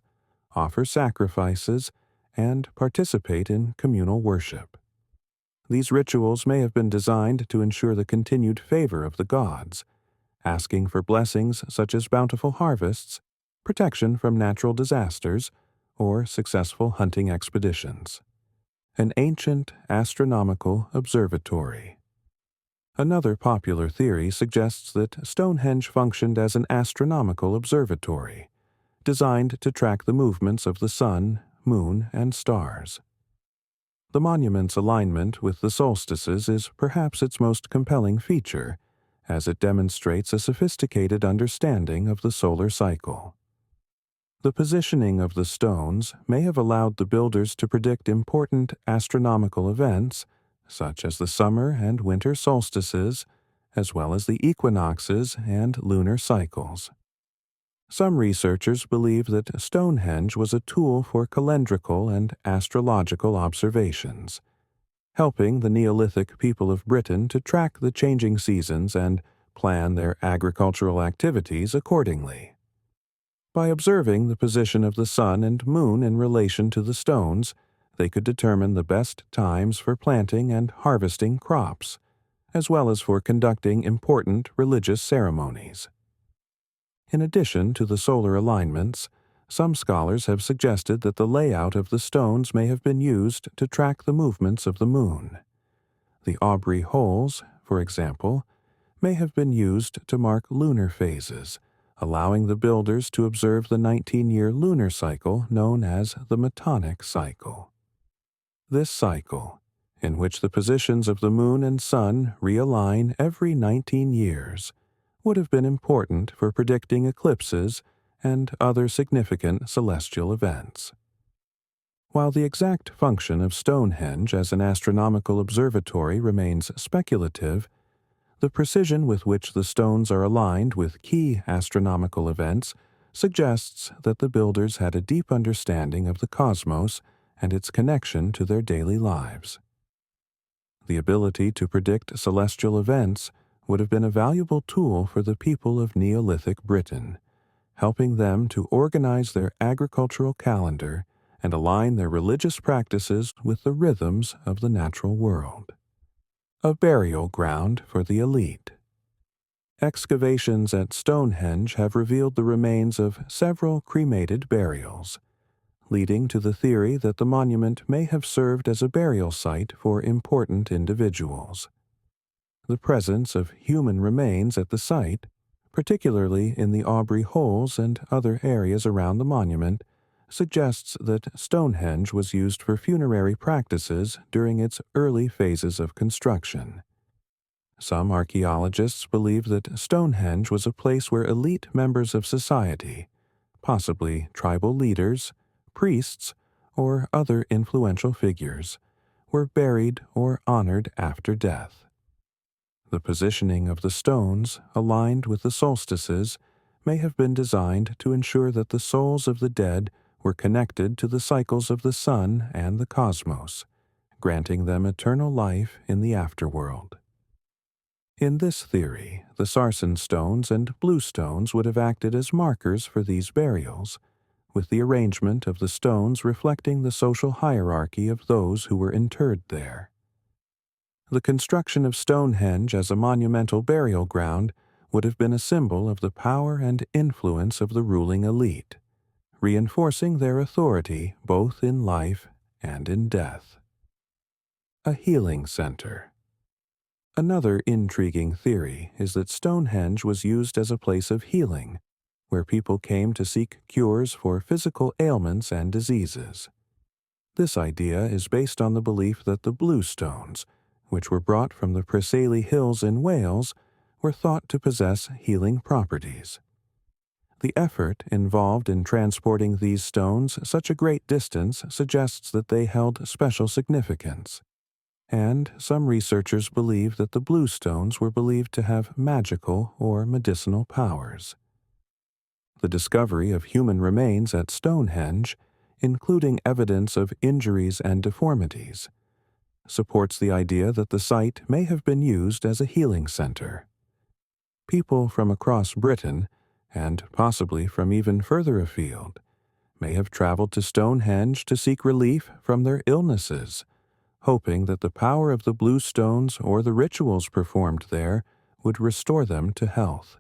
offer sacrifices, and participate in communal worship. These rituals may have been designed to ensure the continued favor of the gods, asking for blessings such as bountiful harvests, protection from natural disasters, or successful hunting expeditions. An ancient astronomical observatory. Another popular theory suggests that Stonehenge functioned as an astronomical observatory, designed to track the movements of the sun, moon, and stars. The monument's alignment with the solstices is perhaps its most compelling feature, as it demonstrates a sophisticated understanding of the solar cycle. The positioning of the stones may have allowed the builders to predict important astronomical events, such as the summer and winter solstices, as well as the equinoxes and lunar cycles. Some researchers believe that Stonehenge was a tool for calendrical and astrological observations, helping the Neolithic people of Britain to track the changing seasons and plan their agricultural activities accordingly. By observing the position of the sun and moon in relation to the stones, they could determine the best times for planting and harvesting crops, as well as for conducting important religious ceremonies. In addition to the solar alignments, some scholars have suggested that the layout of the stones may have been used to track the movements of the moon. The Aubrey holes, for example, may have been used to mark lunar phases, allowing the builders to observe the 19-year lunar cycle known as the Metonic cycle. This cycle, in which the positions of the moon and sun realign every 19 years, would have been important for predicting eclipses and other significant celestial events. While the exact function of Stonehenge as an astronomical observatory remains speculative, the precision with which the stones are aligned with key astronomical events suggests that the builders had a deep understanding of the cosmos and its connection to their daily lives. The ability to predict celestial events would have been a valuable tool for the people of Neolithic Britain, helping them to organize their agricultural calendar and align their religious practices with the rhythms of the natural world. A burial ground for the elite. Excavations at Stonehenge have revealed the remains of several cremated burials, leading to the theory that the monument may have served as a burial site for important individuals. The presence of human remains at the site, particularly in the Aubrey holes and other areas around the monument, suggests that Stonehenge was used for funerary practices during its early phases of construction. Some archaeologists believe that Stonehenge was a place where elite members of society, possibly tribal leaders, priests, or other influential figures, were buried or honored after death. The positioning of the stones, aligned with the solstices, may have been designed to ensure that the souls of the dead were connected to the cycles of the sun and the cosmos, granting them eternal life in the afterworld. In this theory, the sarsen stones and blue stones would have acted as markers for these burials, with the arrangement of the stones reflecting the social hierarchy of those who were interred there. The construction of Stonehenge as a monumental burial ground would have been a symbol of the power and influence of the ruling elite, reinforcing their authority both in life and in death. A healing center. Another intriguing theory is that Stonehenge was used as a place of healing, where people came to seek cures for physical ailments and diseases. This idea is based on the belief that the blue stones, which were brought from the Preseli Hills in Wales, were thought to possess healing properties. The effort involved in transporting these stones such a great distance suggests that they held special significance, and some researchers believe that the blue stones were believed to have magical or medicinal powers. The discovery of human remains at Stonehenge, including evidence of injuries and deformities, supports the idea that the site may have been used as a healing center. People from across Britain, and possibly from even further afield, may have traveled to Stonehenge to seek relief from their illnesses, hoping that the power of the blue stones or the rituals performed there would restore them to health.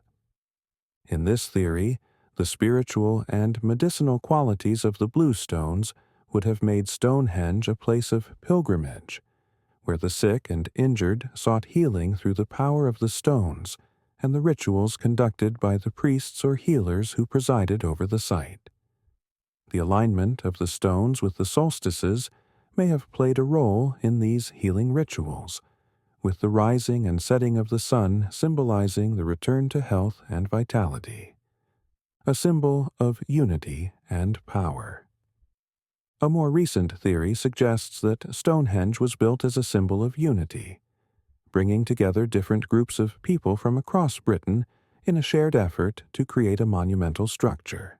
In this theory, the spiritual and medicinal qualities of the blue stones would have made Stonehenge a place of pilgrimage, where the sick and injured sought healing through the power of the stones and the rituals conducted by the priests or healers who presided over the site. The alignment of the stones with the solstices may have played a role in these healing rituals, with the rising and setting of the sun symbolizing the return to health and vitality, a symbol of unity and power. A more recent theory suggests that Stonehenge was built as a symbol of unity, bringing together different groups of people from across Britain in a shared effort to create a monumental structure.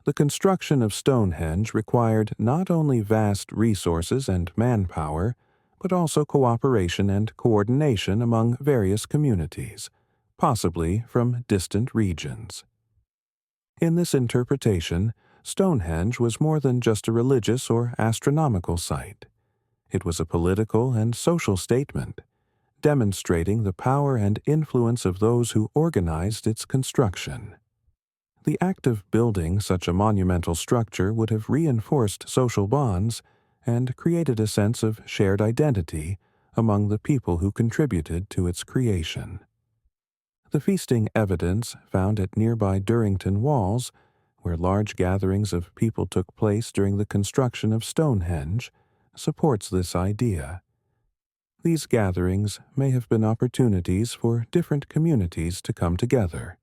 The construction of Stonehenge required not only vast resources and manpower, but also cooperation and coordination among various communities, possibly from distant regions. In this interpretation, Stonehenge was more than just a religious or astronomical site. It was a political and social statement, demonstrating the power and influence of those who organized its construction. The act of building such a monumental structure would have reinforced social bonds and created a sense of shared identity among the people who contributed to its creation. The feasting evidence found at nearby Durrington Walls, where large gatherings of people took place during the construction of Stonehenge, supports this idea. These gatherings may have been opportunities for different communities to come together,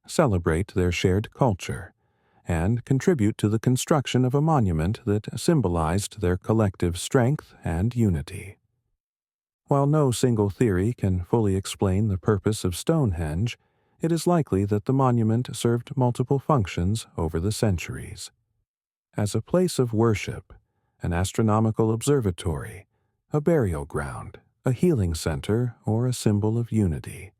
celebrate their shared culture, and contribute to the construction of a monument that symbolized their collective strength and unity. While no single theory can fully explain the purpose of Stonehenge, it is likely that the monument served multiple functions over the centuries. As a place of worship, an astronomical observatory, a burial ground, a healing center, or a symbol of unity,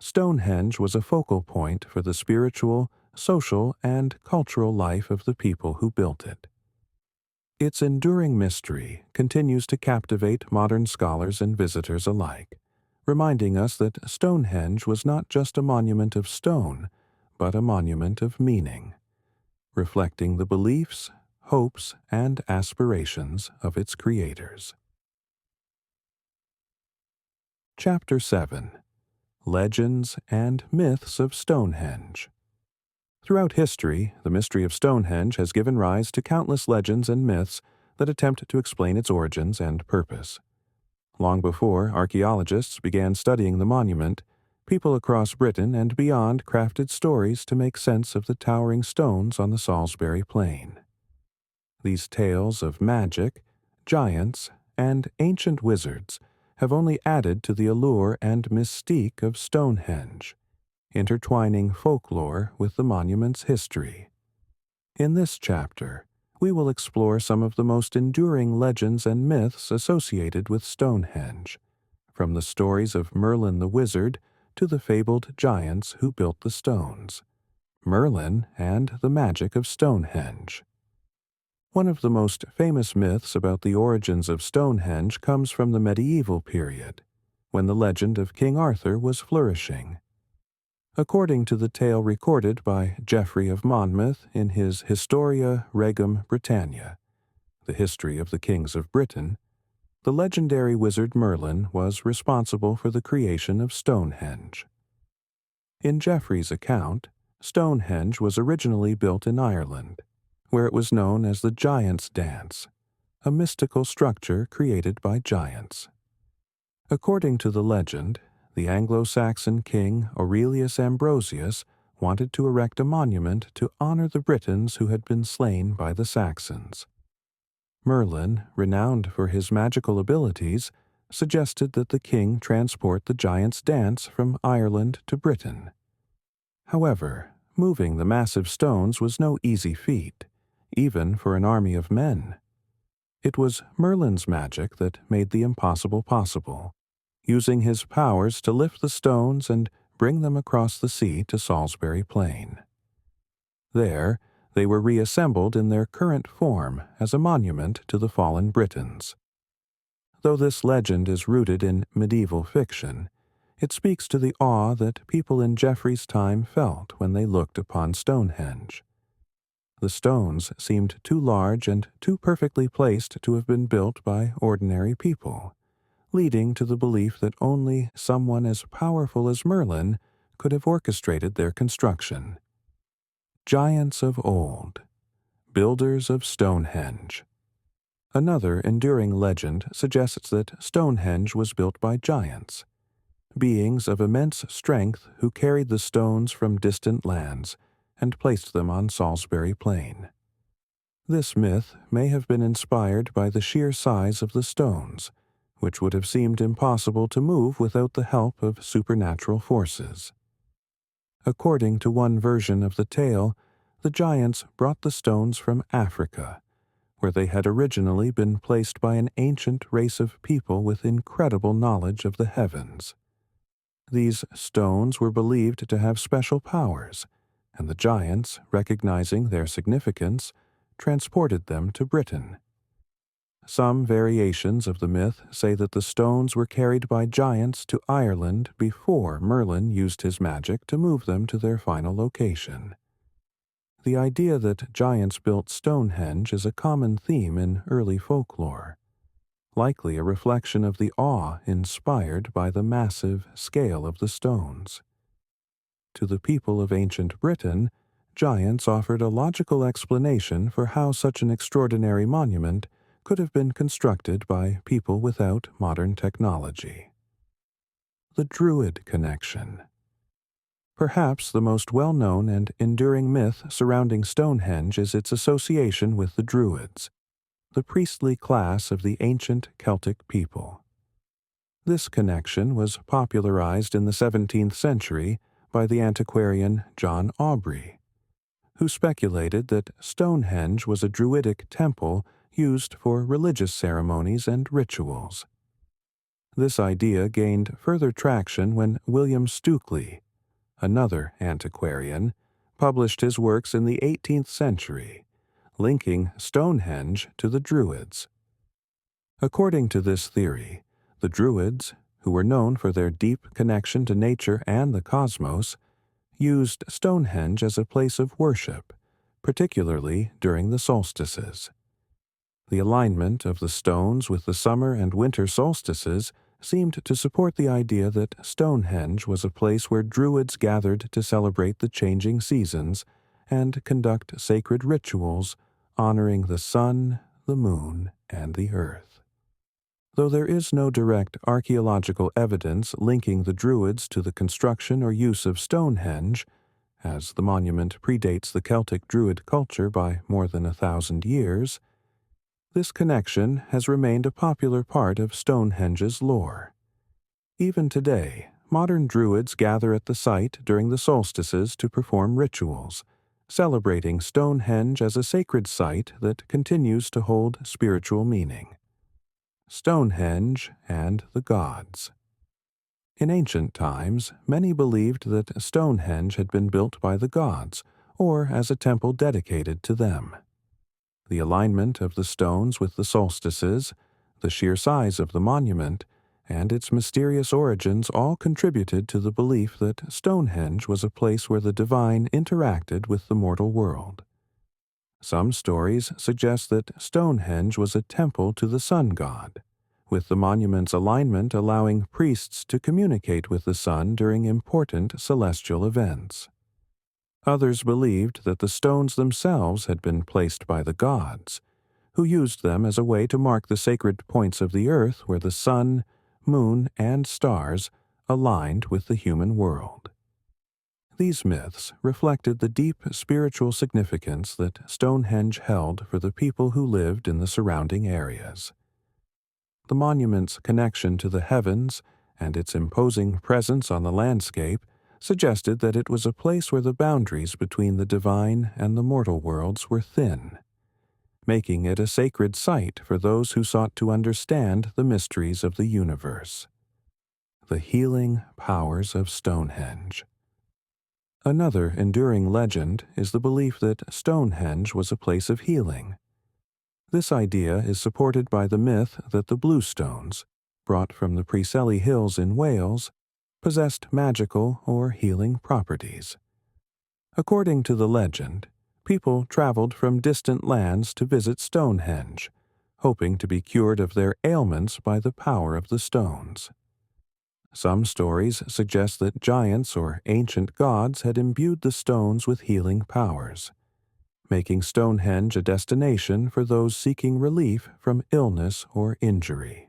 Stonehenge was a focal point for the spiritual, social, and cultural life of the people who built it. Its enduring mystery continues to captivate modern scholars and visitors alike, reminding us that Stonehenge was not just a monument of stone, but a monument of meaning, reflecting the beliefs, hopes, and aspirations of its creators. Chapter 7. Legends and Myths of Stonehenge. Throughout history, the mystery of Stonehenge has given rise to countless legends and myths that attempt to explain its origins and purpose. Long before archaeologists began studying the monument, people across Britain and beyond crafted stories to make sense of the towering stones on the Salisbury Plain. These tales of magic, giants, and ancient wizards have only added to the allure and mystique of Stonehenge, intertwining folklore with the monument's history. In this chapter, we will explore some of the most enduring legends and myths associated with Stonehenge, from the stories of Merlin the wizard to the fabled giants who built the stones. Merlin and the magic of Stonehenge. One of the most famous myths about the origins of Stonehenge comes from the medieval period, when the legend of King Arthur was flourishing. According to the tale recorded by Geoffrey of Monmouth in his Historia Regum Britannia, the history of the kings of Britain, the legendary wizard Merlin was responsible for the creation of Stonehenge. In Geoffrey's account, Stonehenge was originally built in Ireland, where it was known as the Giants' Dance, a mystical structure created by giants. According to the legend, the Anglo-Saxon king Aurelius Ambrosius wanted to erect a monument to honor the Britons who had been slain by the Saxons. Merlin, renowned for his magical abilities, suggested that the king transport the Giants' Dance from Ireland to Britain. However, moving the massive stones was no easy feat, even for an army of men. It was Merlin's magic that made the impossible possible, using his powers to lift the stones and bring them across the sea to Salisbury Plain. There, they were reassembled in their current form as a monument to the fallen Britons. Though this legend is rooted in medieval fiction, it speaks to the awe that people in Geoffrey's time felt when they looked upon Stonehenge. The stones seemed too large and too perfectly placed to have been built by ordinary people, leading to the belief that only someone as powerful as Merlin could have orchestrated their construction. Giants of old, builders of Stonehenge. Another enduring legend suggests that Stonehenge was built by giants, beings of immense strength who carried the stones from distant lands and placed them on Salisbury Plain. This myth may have been inspired by the sheer size of the stones, which would have seemed impossible to move without the help of supernatural forces. According to one version of the tale, the giants brought the stones from Africa, where they had originally been placed by an ancient race of people with incredible knowledge of the heavens. These stones were believed to have special powers, and the giants, recognizing their significance, transported them to Britain. Some variations of the myth say that the stones were carried by giants to Ireland before Merlin used his magic to move them to their final location. The idea that giants built Stonehenge is a common theme in early folklore, likely a reflection of the awe inspired by the massive scale of the stones. To the people of ancient Britain, giants offered a logical explanation for how such an extraordinary monument could have been constructed by people without modern technology. The Druid connection. Perhaps the most well-known and enduring myth surrounding Stonehenge is its association with the Druids, the priestly class of the ancient Celtic people. This connection was popularized in the 17th century by the antiquarian John Aubrey, who speculated that Stonehenge was a Druidic temple used for religious ceremonies and rituals. This idea gained further traction when William Stukeley, another antiquarian, published his works in the 18th century, linking Stonehenge to the Druids. According to this theory, the Druids, who were known for their deep connection to nature and the cosmos, used Stonehenge as a place of worship, particularly during the solstices. The alignment of the stones with the summer and winter solstices seemed to support the idea that Stonehenge was a place where Druids gathered to celebrate the changing seasons and conduct sacred rituals honoring the sun, the moon, and the earth. Though there is no direct archaeological evidence linking the Druids to the construction or use of Stonehenge, as the monument predates the Celtic Druid culture by more than 1,000 years, this connection has remained a popular part of Stonehenge's lore. Even today, modern Druids gather at the site during the solstices to perform rituals, celebrating Stonehenge as a sacred site that continues to hold spiritual meaning. Stonehenge and the Gods. In ancient times, many believed that Stonehenge had been built by the gods, or as a temple dedicated to them. The alignment of the stones with the solstices, the sheer size of the monument, and its mysterious origins all contributed to the belief that Stonehenge was a place where the divine interacted with the mortal world. Some stories suggest that Stonehenge was a temple to the sun god, with the monument's alignment allowing priests to communicate with the sun during important celestial events. Others believed that the stones themselves had been placed by the gods, who used them as a way to mark the sacred points of the earth where the sun, moon, and stars aligned with the human world. These myths reflected the deep spiritual significance that Stonehenge held for the people who lived in the surrounding areas. The monument's connection to the heavens and its imposing presence on the landscape suggested that it was a place where the boundaries between the divine and the mortal worlds were thin, making it a sacred site for those who sought to understand the mysteries of the universe. The healing powers of Stonehenge. Another enduring legend is the belief that Stonehenge was a place of healing. This idea is supported by the myth that the bluestones, brought from the Preseli Hills in Wales, possessed magical or healing properties. According to the legend, people traveled from distant lands to visit Stonehenge, hoping to be cured of their ailments by the power of the stones. Some stories suggest that giants or ancient gods had imbued the stones with healing powers. making Stonehenge a destination for those seeking relief from illness or injury.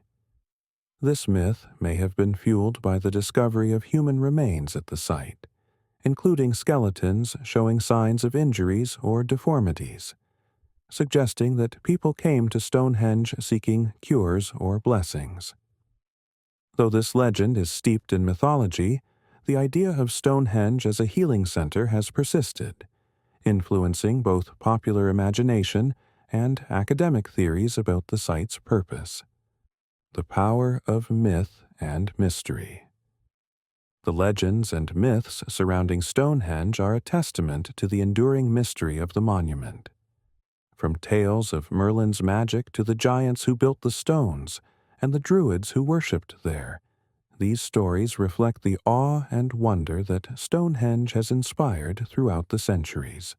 This myth may have been fueled by the discovery of human remains at the site, including skeletons showing signs of injuries or deformities, suggesting that people came to Stonehenge seeking cures or blessings. Though this legend is steeped in mythology, the idea of Stonehenge as a healing center has persisted, influencing both popular imagination and academic theories about the site's purpose. The power of myth and mystery. The legends and myths surrounding Stonehenge are a testament to the enduring mystery of the monument. From tales of Merlin's magic to the giants who built the stones and the druids who worshipped there, these stories reflect the awe and wonder that Stonehenge has inspired throughout the centuries.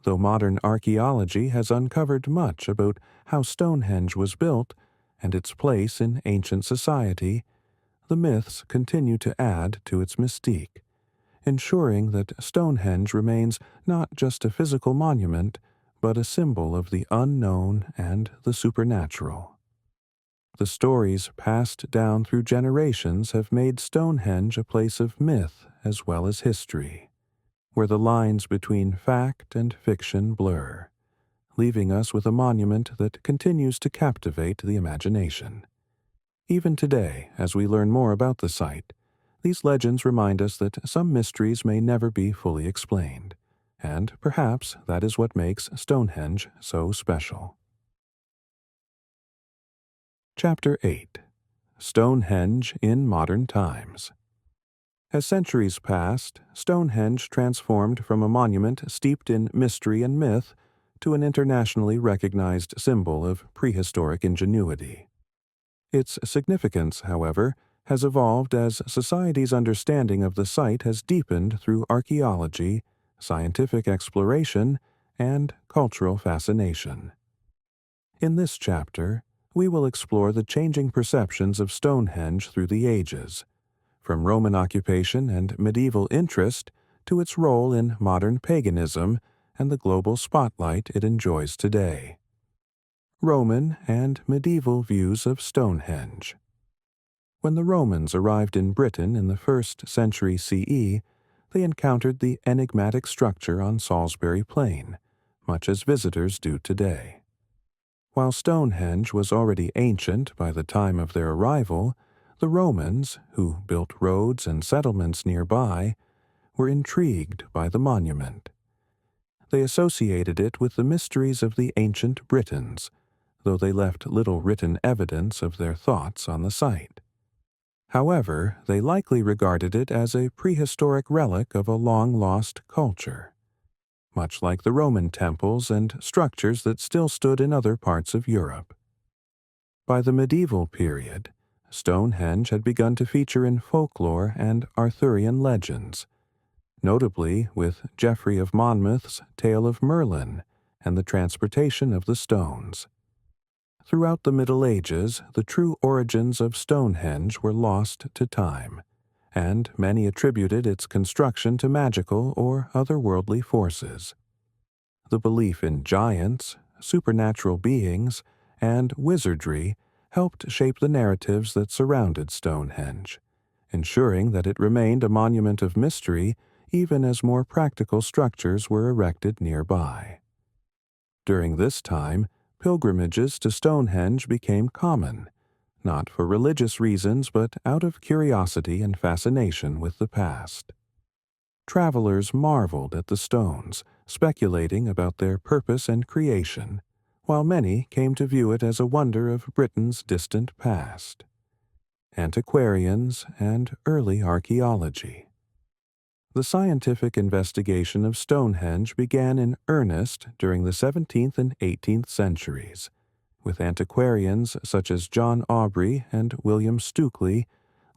Though modern archaeology has uncovered much about how Stonehenge was built and its place in ancient society, the myths continue to add to its mystique, ensuring that Stonehenge remains not just a physical monument, but a symbol of the unknown and the supernatural. The stories passed down through generations have made Stonehenge a place of myth as well as history, where the lines between fact and fiction blur, leaving us with a monument that continues to captivate the imagination. Even today, as we learn more about the site, these legends remind us that some mysteries may never be fully explained, and perhaps that is what makes Stonehenge so special. Chapter 8. Stonehenge in Modern Times. As centuries passed, Stonehenge transformed from a monument steeped in mystery and myth to an internationally recognized symbol of prehistoric ingenuity. Its significance, however, has evolved as society's understanding of the site has deepened through archaeology, scientific exploration, and cultural fascination. In this chapter, we will explore the changing perceptions of Stonehenge through the ages, from Roman occupation and medieval interest to its role in modern paganism and the global spotlight it enjoys today. Roman and medieval views of Stonehenge. When the Romans arrived in Britain in the 1st century CE, they encountered the enigmatic structure on Salisbury Plain, much as visitors do today. While Stonehenge was already ancient by the time of their arrival, the Romans, who built roads and settlements nearby, were intrigued by the monument. They associated it with the mysteries of the ancient Britons, though they left little written evidence of their thoughts on the site. However, they likely regarded it as a prehistoric relic of a long-lost culture, much like the Roman temples and structures that still stood in other parts of Europe. By the medieval period, Stonehenge had begun to feature in folklore and Arthurian legends, notably with Geoffrey of Monmouth's Tale of Merlin and the transportation of the stones. Throughout the Middle Ages, the true origins of Stonehenge were lost to time, and many attributed its construction to magical or otherworldly forces. The belief in giants, supernatural beings, and wizardry helped shape the narratives that surrounded Stonehenge, ensuring that it remained a monument of mystery even as more practical structures were erected nearby. During this time, pilgrimages to Stonehenge became common, not for religious reasons but out of curiosity and fascination with the past. Travelers marveled at the stones, speculating about their purpose and creation, while many came to view it as a wonder of Britain's distant past. Antiquarians and early archaeology. The scientific investigation of Stonehenge began in earnest during the 17th and 18th centuries, with antiquarians such as John Aubrey and William Stukeley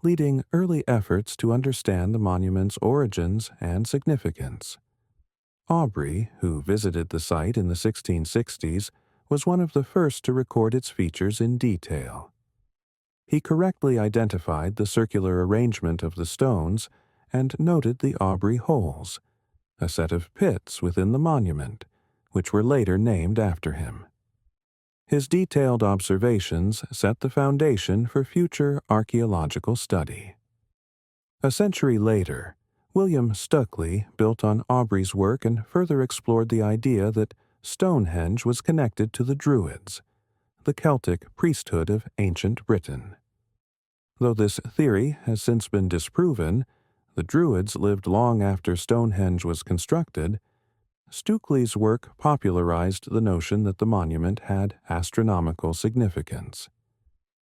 leading early efforts to understand the monument's origins and significance. Aubrey, who visited the site in the 1660s, was one of the first to record its features in detail. He correctly identified the circular arrangement of the stones and noted the Aubrey holes, a set of pits within the monument, which were later named after him. His detailed observations set the foundation for future archaeological study. A century later, William Stukeley built on Aubrey's work and further explored the idea that Stonehenge was connected to the Druids, the Celtic priesthood of ancient Britain. Though this theory has since been disproven, the Druids lived long after Stonehenge was constructed. Stukeley's work popularized the notion that the monument had astronomical significance.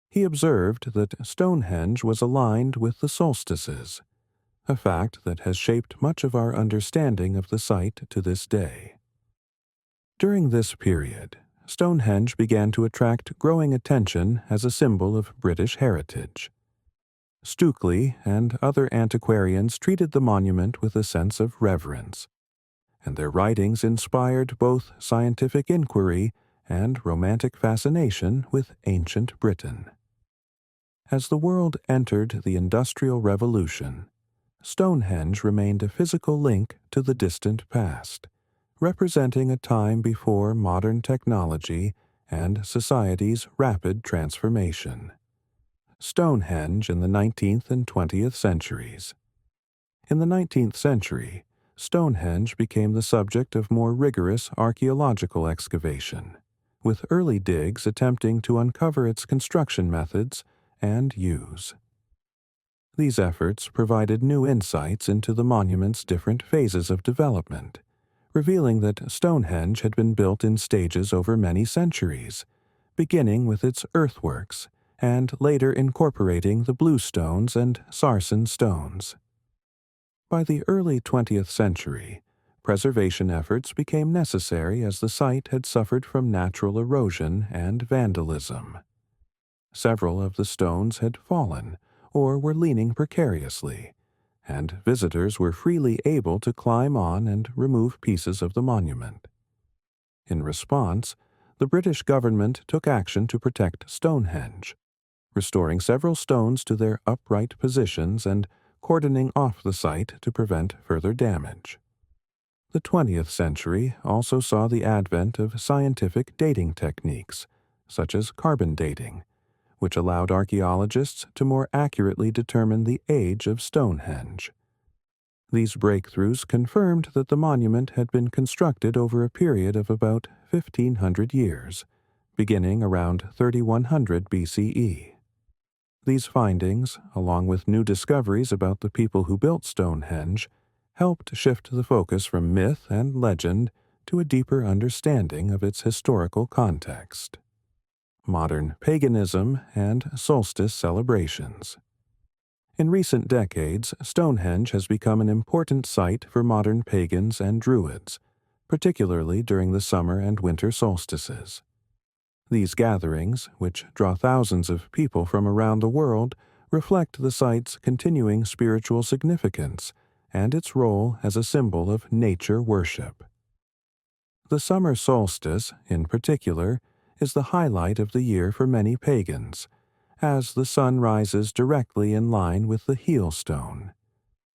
He observed that Stonehenge was aligned with the solstices, a fact that has shaped much of our understanding of the site to this day. During this period, Stonehenge began to attract growing attention as a symbol of British heritage. Stukeley and other antiquarians treated the monument with a sense of reverence, and their writings inspired both scientific inquiry and romantic fascination with ancient Britain. As the world entered the Industrial Revolution, Stonehenge remained a physical link to the distant past, representing a time before modern technology and society's rapid transformation. Stonehenge in the 19th and 20th centuries. In the 19th century, Stonehenge became the subject of more rigorous archaeological excavation, with early digs attempting to uncover its construction methods and use. These efforts provided new insights into the monument's different phases of development, revealing that Stonehenge had been built in stages over many centuries, beginning with its earthworks and later incorporating the bluestones and sarsen stones. By the early 20th century, preservation efforts became necessary as the site had suffered from natural erosion and vandalism. Several of the stones had fallen or were leaning precariously, and visitors were freely able to climb on and remove pieces of the monument. In response, the British government took action to protect Stonehenge, restoring several stones to their upright positions and cordoning off the site to prevent further damage. The 20th century also saw the advent of scientific dating techniques, such as carbon dating, which allowed archaeologists to more accurately determine the age of Stonehenge. These breakthroughs confirmed that the monument had been constructed over a period of about 1,500 years, beginning around 3100 BCE. These findings, along with new discoveries about the people who built Stonehenge, helped shift the focus from myth and legend to a deeper understanding of its historical context. Modern paganism and solstice celebrations. In recent decades, Stonehenge has become an important site for modern pagans and Druids, particularly during the summer and winter solstices. These gatherings, which draw thousands of people from around the world, reflect the site's continuing spiritual significance and its role as a symbol of nature worship. The summer solstice, in particular, is the highlight of the year for many pagans, as the sun rises directly in line with the heel stone,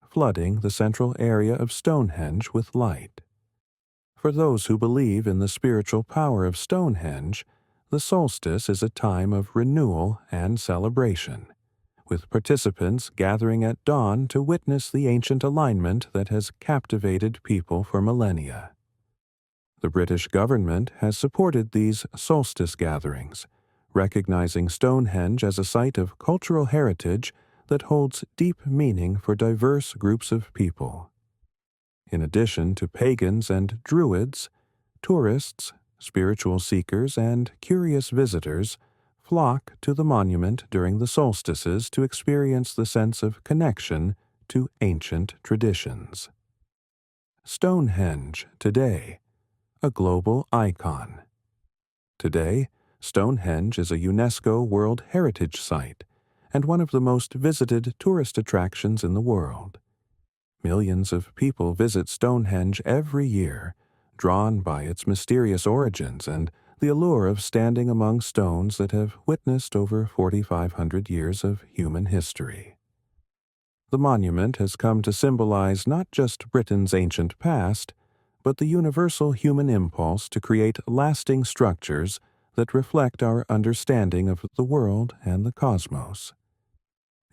flooding the central area of Stonehenge with light. For those who believe in the spiritual power of Stonehenge, the solstice is a time of renewal and celebration, with participants gathering at dawn to witness the ancient alignment that has captivated people for millennia. The British government has supported these solstice gatherings, recognizing Stonehenge as a site of cultural heritage that holds deep meaning for diverse groups of people. In addition to pagans and Druids, tourists, spiritual seekers, and curious visitors flock to the monument during the solstices to experience the sense of connection to ancient traditions. Stonehenge today, a global icon. Today, Stonehenge is a UNESCO World Heritage Site and one of the most visited tourist attractions in the world. Millions of people visit Stonehenge every year, drawn by its mysterious origins and the allure of standing among stones that have witnessed over 4,500 years of human history. The monument has come to symbolize not just Britain's ancient past, but the universal human impulse to create lasting structures that reflect our understanding of the world and the cosmos.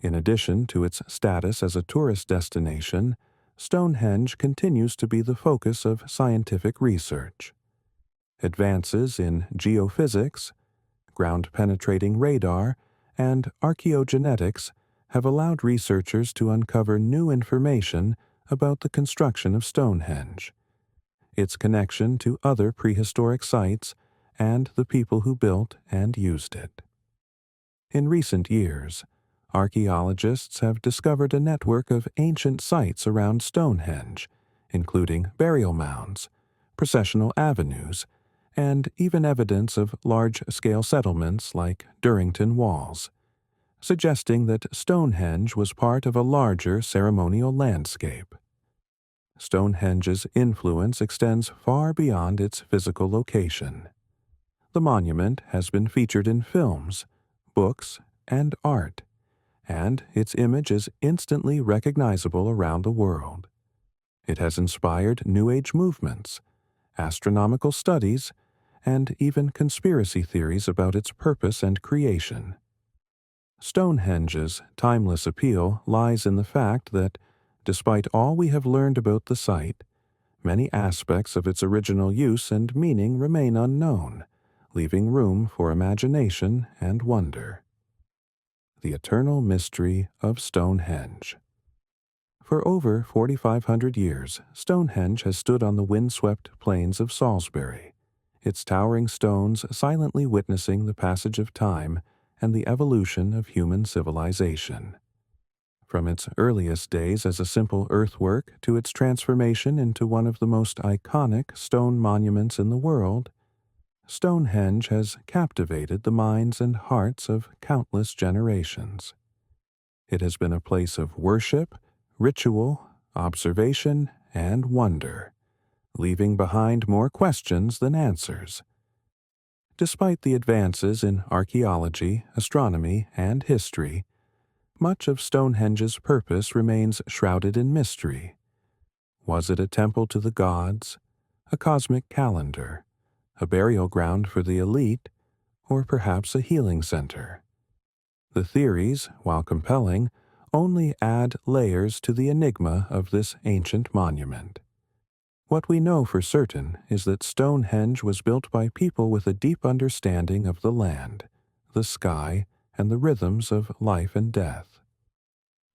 In addition to its status as a tourist destination, Stonehenge continues to be the focus of scientific research. Advances in geophysics, ground-penetrating radar, and archaeogenetics have allowed researchers to uncover new information about the construction of Stonehenge, its connection to other prehistoric sites, and the people who built and used it. In recent years, archaeologists have discovered a network of ancient sites around Stonehenge, including burial mounds, processional avenues, and even evidence of large-scale settlements like Durrington Walls, suggesting that Stonehenge was part of a larger ceremonial landscape. Stonehenge's influence extends far beyond its physical location. The monument has been featured in films, books, and art, and its image is instantly recognizable around the world. It has inspired New Age movements, astronomical studies, and even conspiracy theories about its purpose and creation. Stonehenge's timeless appeal lies in the fact that, despite all we have learned about the site, many aspects of its original use and meaning remain unknown, leaving room for imagination and wonder. The eternal mystery of Stonehenge. For over 4,500 years, Stonehenge has stood on the windswept plains of Salisbury, its towering stones silently witnessing the passage of time and the evolution of human civilization. From its earliest days as a simple earthwork to its transformation into one of the most iconic stone monuments in the world, Stonehenge has captivated the minds and hearts of countless generations. It has been a place of worship, ritual, observation, and wonder, leaving behind more questions than answers. Despite the advances in archaeology, astronomy, and history, much of Stonehenge's purpose remains shrouded in mystery. Was it a temple to the gods, a cosmic calendar, a burial ground for the elite, or perhaps a healing center? The theories, while compelling, only add layers to the enigma of this ancient monument. What we know for certain is that Stonehenge was built by people with a deep understanding of the land, the sky, and the rhythms of life and death.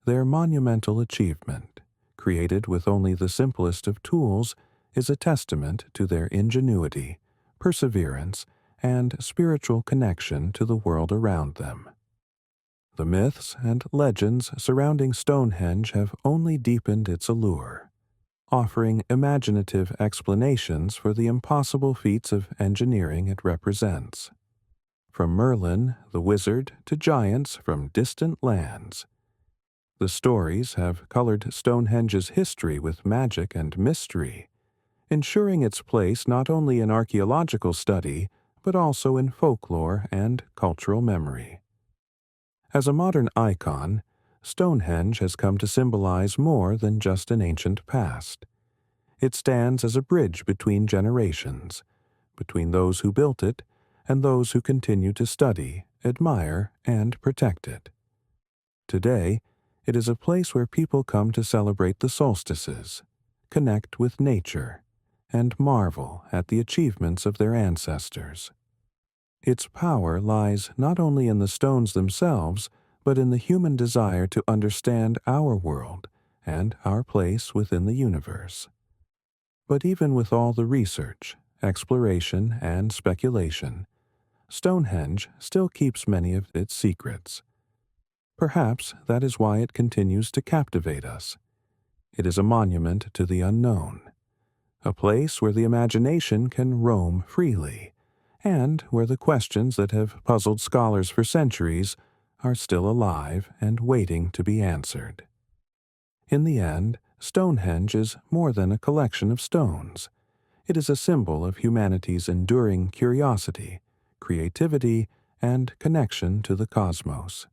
Their monumental achievement, created with only the simplest of tools, is a testament to their ingenuity, perseverance, and spiritual connection to the world around them. The myths and legends surrounding Stonehenge have only deepened its allure, offering imaginative explanations for the impossible feats of engineering it represents. From Merlin, the wizard, to giants from distant lands, the stories have colored Stonehenge's history with magic and mystery, ensuring its place not only in archaeological study, but also in folklore and cultural memory. As a modern icon, Stonehenge has come to symbolize more than just an ancient past. It stands as a bridge between generations, between those who built it and those who continue to study, admire, and protect it. Today, it is a place where people come to celebrate the solstices, connect with nature, and marvel at the achievements of their ancestors. Its power lies not only in the stones themselves, but in the human desire to understand our world and our place within the universe. But even with all the research, exploration, and speculation, Stonehenge still keeps many of its secrets. Perhaps that is why it continues to captivate us. It is a monument to the unknown, a place where the imagination can roam freely, and where the questions that have puzzled scholars for centuries are still alive and waiting to be answered. In the end, Stonehenge is more than a collection of stones. It is a symbol of humanity's enduring curiosity, creativity, and connection to the cosmos.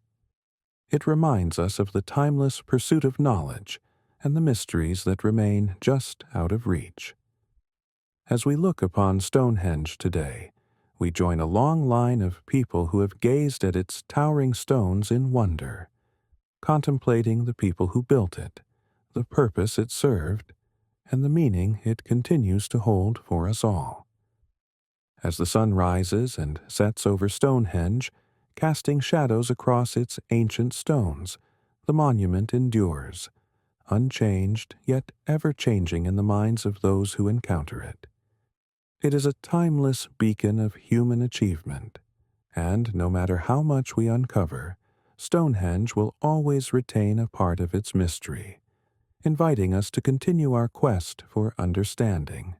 It reminds us of the timeless pursuit of knowledge and the mysteries that remain just out of reach. As we look upon Stonehenge today, we join a long line of people who have gazed at its towering stones in wonder, contemplating the people who built it, the purpose it served, and the meaning it continues to hold for us all. As the sun rises and sets over Stonehenge, casting shadows across its ancient stones, the monument endures, unchanged yet ever-changing in the minds of those who encounter it. It is a timeless beacon of human achievement, and no matter how much we uncover, Stonehenge will always retain a part of its mystery, inviting us to continue our quest for understanding.